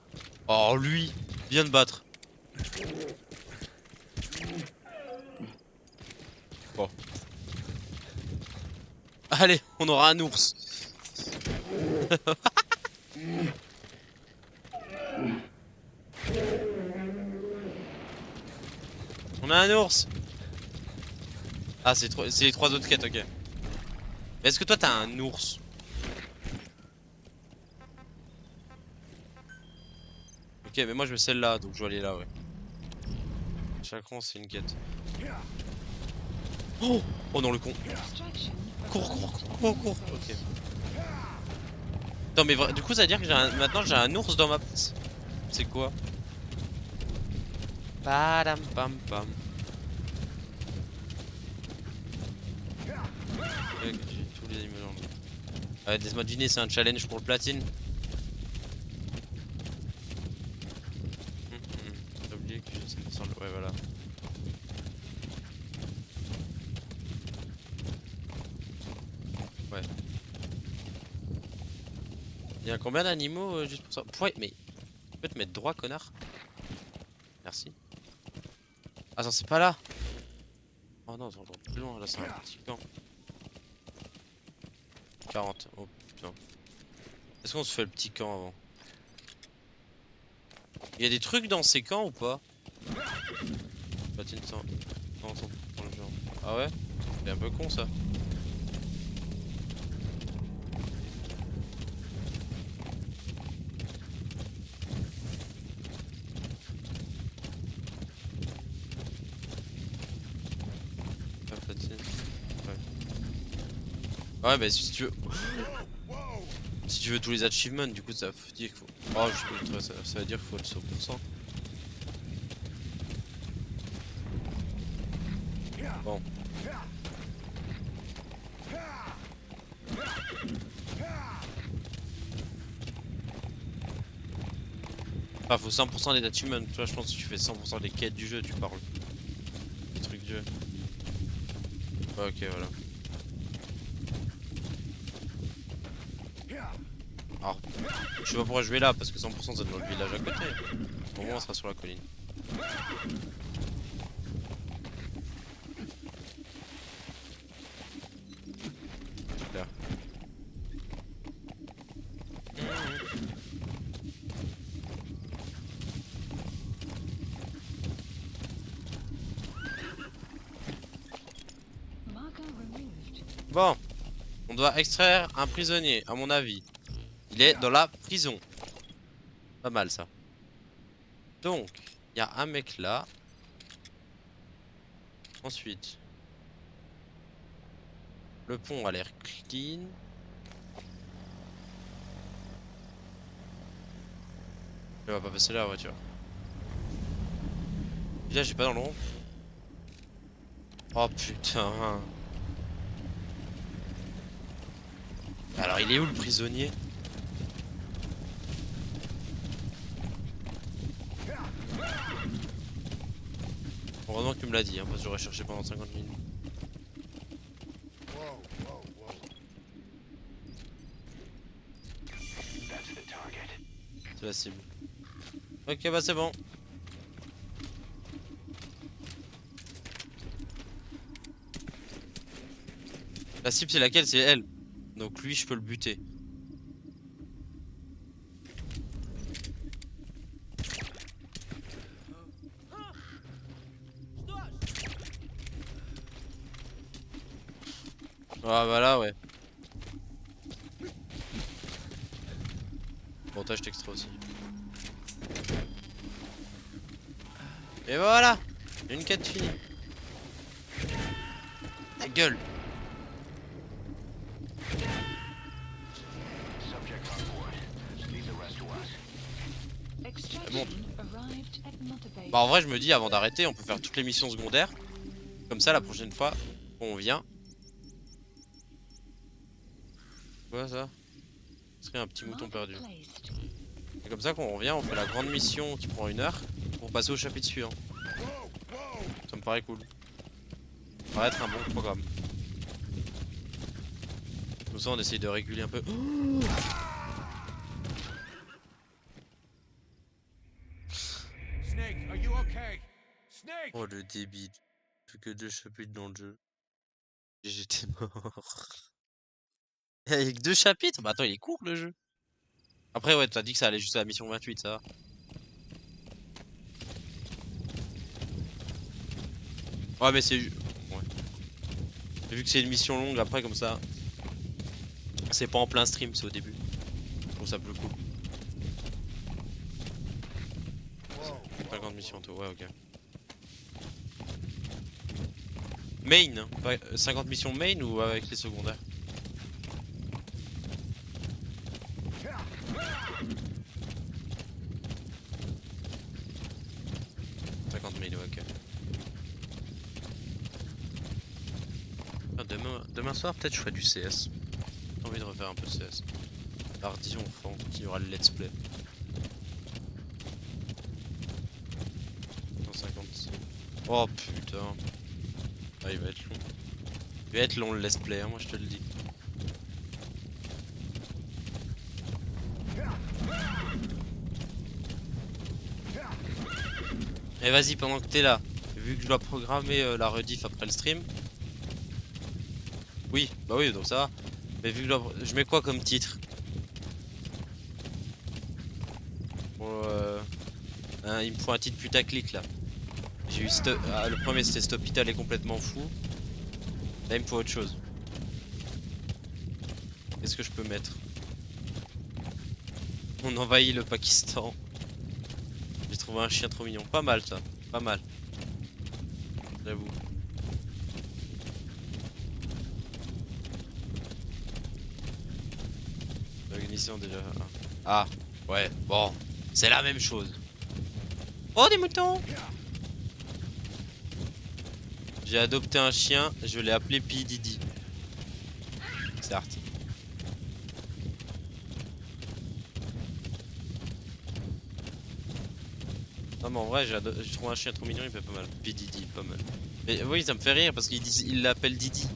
Oh lui vient de battre. Bon. Allez, on aura un ours. On a un ours. Ah c'est les trois autres quêtes, ok. Mais est-ce que toi t'as un ours? Ok, mais moi je veux celle-là, donc je vais aller là, ouais. Chaque rang c'est une quête. Oh, oh non le con. Extraction. Cours. Ok. Non mais du coup ça veut dire que maintenant j'ai un ours dans ma place. C'est quoi? Padam pam pam. Ok, j'ai tous les animaux dans le... Ouais, laisse-moi deviner, c'est un challenge pour le platine. J'ai oublié que j'ai 100%. Ouais, voilà. Ouais. Il y a combien d'animaux juste pour ça? Ouais, mais tu peux te mettre droit, connard? Merci. Attends, c'est pas là. Oh non, c'est encore plus loin, là c'est un petit camp. 40, oh putain. Est-ce qu'on se fait le petit camp avant? Il y a des trucs dans ces camps ou pas? Platine 100. Non, 100 pour le genre. Ah ouais? C'est un peu con ça. La platine. Ouais, bah si tu veux. Si tu veux tous les achievements, du coup ça veut dire qu'il faut. Oh, ça veut dire qu'il faut être 100%. Bon. Ah, faut 100% des achievements. Toi, je pense que si tu fais 100% des quêtes du jeu, tu parles. Des trucs du jeu. Ouais, ok, voilà. Alors, je sais pas pourquoi je vais là, parce que 100% ça doit le village à côté. Au moins on sera sur la colline. Super. Margot removed. Bon, on doit extraire un prisonnier, à mon avis. Il est dans la prison. Pas mal ça. Donc, il y a un mec là. Ensuite, le pont a l'air clean. Je vais pas passer là la voiture. Déjà, j'ai pas dans le rond. Oh putain. Alors, il est où le prisonnier? Heureusement que tu me l'as dit, hein, parce que j'aurais cherché pendant 50 minutes. C'est la cible. Ok, bah c'est bon. La cible c'est laquelle? C'est elle. Donc lui je peux le buter. Ah bah là ouais. Bon toi je t'extrais aussi. Et voilà. Une quête finie. Ta gueule. Subject on board. Leave the rest to us. Extraction arrived at Motivate. Bah en vrai je me dis avant d'arrêter on peut faire toutes les missions secondaires. Comme ça la prochaine fois on vient. Quoi ça? Ce serait un petit mouton Marker perdu. placed. C'est comme ça qu'on revient, on fait la grande mission qui prend 1 heure pour passer au chapitre suivant. Ça me paraît cool. Ça va être un bon programme. Comme ça on essaye de réguler un peu. Snake, are you okay? Snake! Oh le débile. Plus que 2 chapitres dans le jeu. Et j'étais mort. Il y a que 2 chapitres? Bah attends, il est court le jeu. Après ouais, t'as dit que ça allait jusqu'à la mission 28, ça va. Ouais mais c'est... Ouais. Vu que c'est une mission longue après comme ça. C'est pas en plein stream, c'est au début. Je trouve ça plus cool. 50 missions en tout, ouais ok. Main, hein, pas 50 missions main ou avec les secondaires? Ouais, ok. Ah, demain soir, peut-être je ferai du CS. J'ai envie de refaire un peu de CS. Mardi, on continuera le let's play. 150. Oh putain. Ah, il va être long. Il va être long le let's play, hein, moi je te le dis. Et vas-y, pendant que t'es là, vu que je dois programmer la rediff après le stream. Oui, bah oui, donc ça va. Mais vu que je mets quoi comme titre? Bon, hein, il me faut un titre putaclic là. J'ai eu le premier c'était cet hôpital est complètement fou. Là il me faut autre chose. Qu'est-ce que je peux mettre? On envahit le Pakistan. J'ai trouvé un chien trop mignon. Pas mal ça, pas mal. J'avoue. L'ignition déjà. Ah, ouais, bon. C'est la même chose. Oh, des moutons! J'ai adopté un chien, je l'ai appelé P. Diddy. Certes. Non mais en vrai j'ai trouvé un chien trop mignon, il fait pas mal. P. Diddy, pas mal. Mais oui ça me fait rire parce qu'il l'appelle Diddy.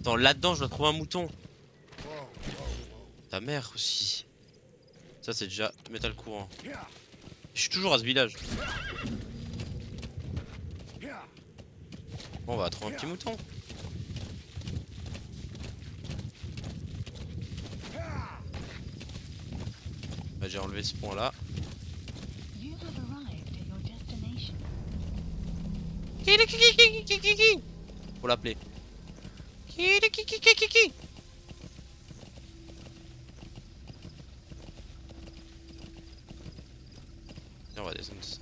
Attends, là-dedans je dois trouver un mouton. Ta mère aussi. Ça c'est déjà métal courant. Je suis toujours à ce village. Bon, on va trouver un petit mouton. Bah, j'ai enlevé ce point là. You have arrived at your destination. Faut l'appeler. On va descendre ça.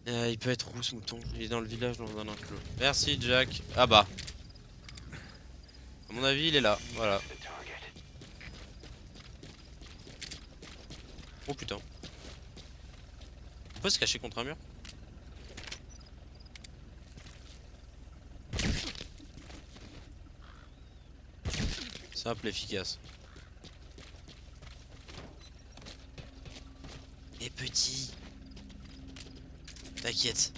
Il peut être où ce mouton? Il est dans le village dans un enclos. Merci Jack. Ah bah. À mon avis il est là. Voilà. Oh putain. On peut se cacher contre un mur? Simple, efficace. Et petit. T'inquiète.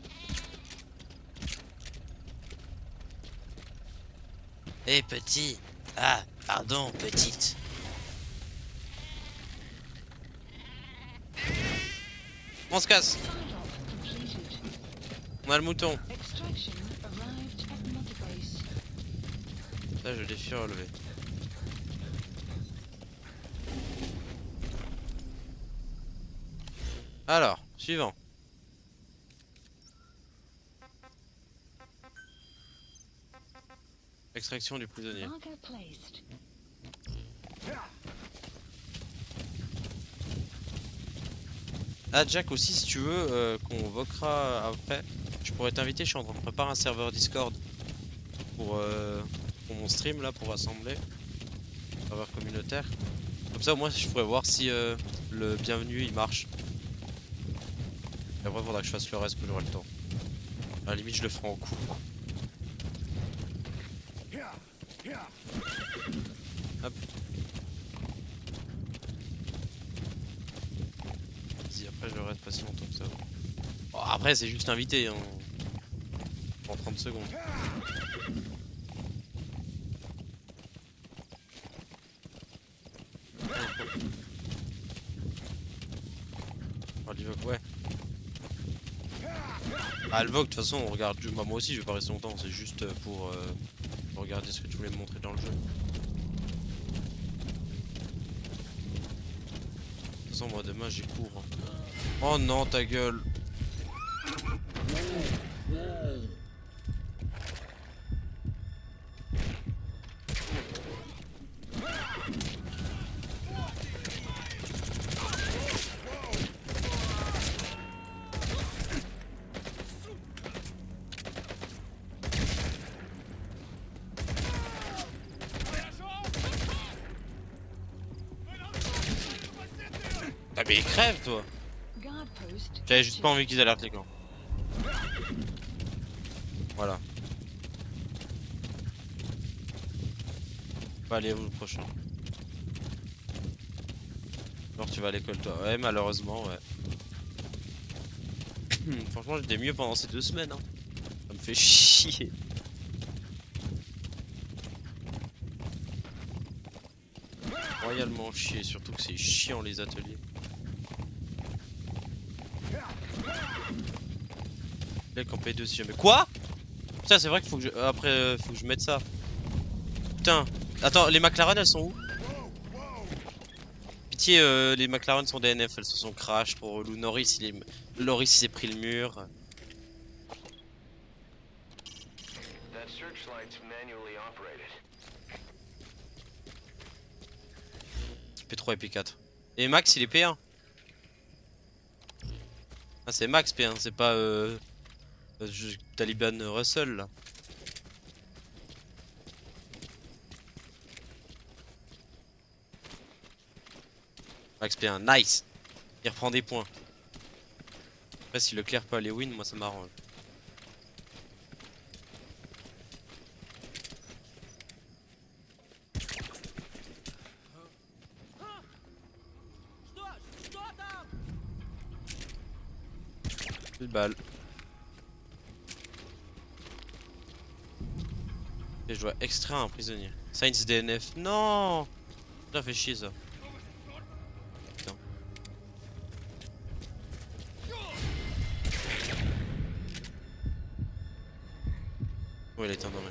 Eh petit. Ah, pardon, petite. On se casse. Sign-off completed. On a le mouton. Extraction arrived at Mother Base. Là, je l'ai fait relever. Alors, suivant. Extraction du prisonnier. Marker placed. Ah Jack aussi si tu veux qu'on convoquera après. Je pourrais t'inviter, je suis en train de préparer un serveur Discord pour mon stream là pour rassembler. Serveur communautaire. Comme ça au moins je pourrais voir si le bienvenu il marche. Et après il faudra que je fasse le reste que j'aurai le temps. À la limite je le ferai en cours. Hop. Vas-y, après je reste pas si longtemps que ça. Bon, après c'est juste invité hein. En 30 secondes. Oh, l'Evoque, ouais. Ah, le Vogue, de toute façon, on regarde. Bah, moi aussi, je vais pas rester longtemps, c'est juste pour regarder ce que tu voulais me montrer dans le jeu. De toute façon, moi demain j'ai cours. Hein. Oh non, ta gueule! Ah, mais crève toi! Guard post. J'avais juste pas envie qu'ils alertent les camps. Voilà. Bah, allez, vous le prochain. Alors tu vas à l'école toi. Ouais, malheureusement, ouais. Franchement, j'étais mieux pendant ces 2 semaines. Hein. Ça me fait chier. Royalement chier, surtout que c'est chiant les ateliers. Là, qu'en paye 2 si jamais. Quoi? Putain, c'est vrai qu'il faut que je. Après, faut que je mette ça. Putain. Attends, les McLaren elles sont où? Pitié, les McLaren sont DNF, elles se sont crash, trop relou. Norris il s'est pris le mur. That searchlight's manually operated. P3 et P4. Et Max il est P1. Ah c'est Max P1, c'est pas Taliban Russell là. Max P1, nice. Il reprend des points. Après si Leclerc peut aller win, moi ça m'arrange. Une balle. Et je dois extraire un prisonnier. Sainz DNF. Non! Ça fait chier ça. Putain. Oh, il est endormi.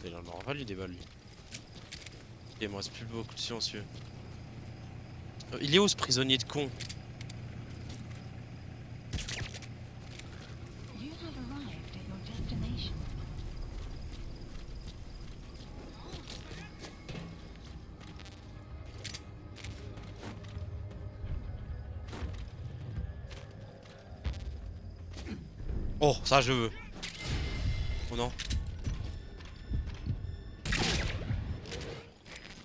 Il en aura pas lui des balles lui. Ok, il me reste plus beaucoup de silencieux. Il est où ce prisonnier de con? You have arrived at your destination. Oh, ça je veux. Oh non.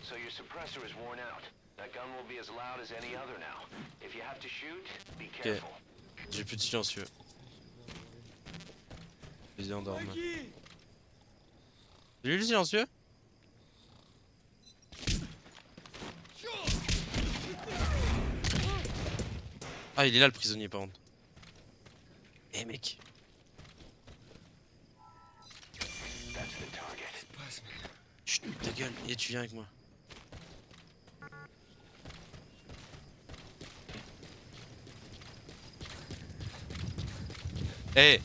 So your suppressor is worn out. That gun will be as loud as any other now. If you have to shoot, be careful. J'ai plus de silencieux. Je les ai endormis. J'ai eu le silencieux? Ah il est là le prisonnier par contre. Eh mec. That's the target. Chut, ta gueule, et tu viens avec moi. Eh hey.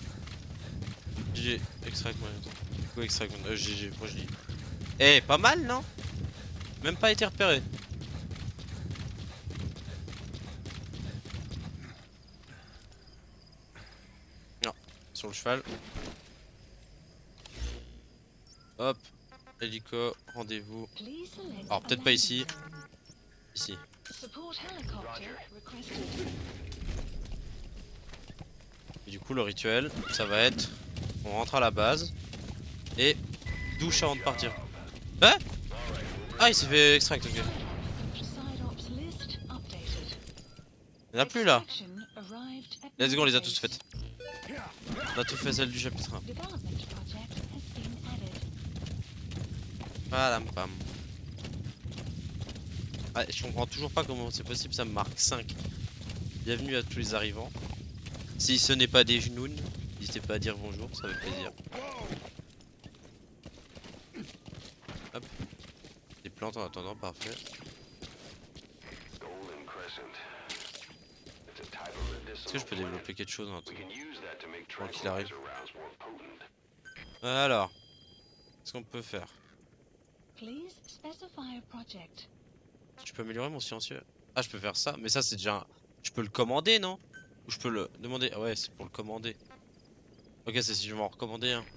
GG, extract moi attends. Quoi extract moi GG, moi je dis. Eh pas mal non? Même pas été repéré. Non, sur le cheval. Hop, hélico, rendez-vous. Please select Alors a peut-être pas landing ici. zone. Ici. Support helicopter Roger. requested. Et du coup, le rituel, ça va être on rentre à la base et douche avant de partir. Hein? Ah, il s'est fait extract, ok. Side ops list updated. Il n'y en a plus là. Extraction arrived at Let's go, on les a Mother tous Base. faites. On a tout fait celle du chapitre 1. Development project has been added. Palam pam. Ah, je comprends toujours pas comment c'est possible, ça me marque 5. Bienvenue à tous les arrivants. Si ce n'est pas des genoux, n'hésitez pas à dire bonjour, ça fait plaisir. Hop. Des plantes en attendant, parfait. Golden Crescent. It's a type of Est-ce medicinal que je peux plant. développer quelque chose en We tout can use that to make Bon, qu'il arrive. tranquilizer rounds more potent. Alors, qu'est-ce qu'on peut faire? Please specify a project. Je peux améliorer mon silencieux? Ah, je peux faire ça, mais ça c'est déjà un... Je peux le commander, non? Ou je peux le demander? Ah ouais, c'est pour le commander. Ok, c'est si je vais en recommander un. This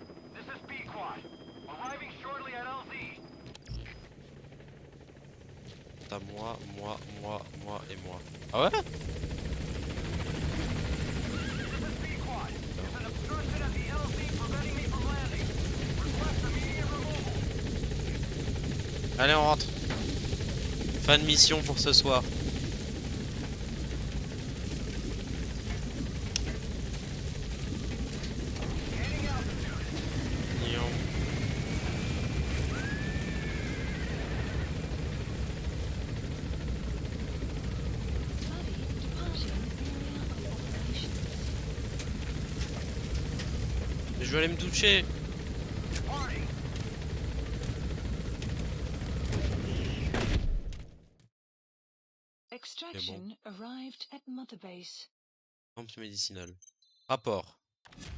is Pequod. Arriving shortly at LZ. T'as moi et moi. Ah ouais? Pequod. There's an obstruction at the LZ preventing me from landing. Request immediate removal. Allez, on rentre. Fin de mission pour ce soir. Nion. Buddy departing area of operations. Je vais aller me doucher. Extraction arrived at Mother Base. Plante médicinale. Rapport.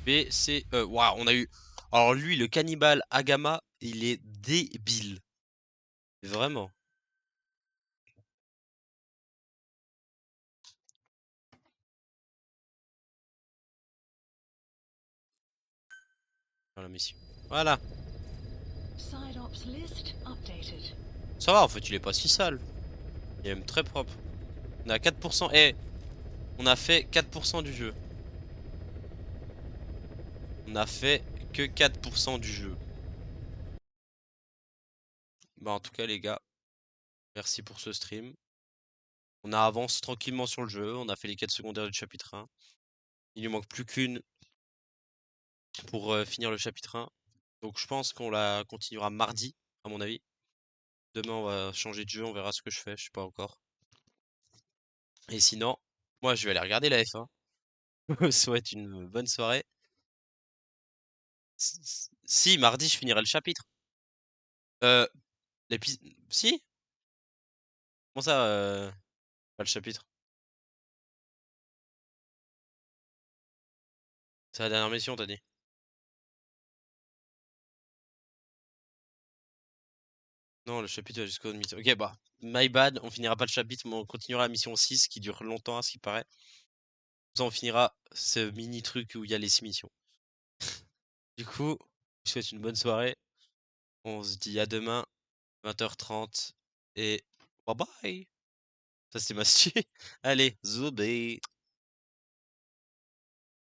B, C, E. Waouh, on a eu... Alors lui, le cannibale Agama, il est débile. Vraiment. Dans la mission. Voilà. Side ops list updated. Ça va, en fait, il est pas si sale. Il est même très propre. On a 4%. Eh, on a fait 4% du jeu. On a fait que 4% du jeu. Bah en tout cas les gars, merci pour ce stream. On avance tranquillement sur le jeu, on a fait les quêtes secondaires du chapitre 1. Il ne manque plus qu'une pour finir le chapitre 1. Donc je pense qu'on la continuera mardi, à mon avis. Demain on va changer de jeu, on verra ce que je fais, je sais pas encore. Et sinon, moi je vais aller regarder la F1. Je vous souhaite une bonne soirée. Si, mardi je finirai le chapitre. Euh, Si? Comment ça, pas le chapitre? C'est la dernière mission, t'as dit? Non, le chapitre va jusqu'au mission. Ok, bah, my bad, on finira pas le chapitre, mais on continuera la mission 6 qui dure longtemps à ce qui paraît. Comme ça, on finira ce mini truc où il y a les 6 missions. Du coup, je vous souhaite une bonne soirée. On se dit à demain, 20h30. Et bye bye. Ça, c'est ma Allez, zoubé.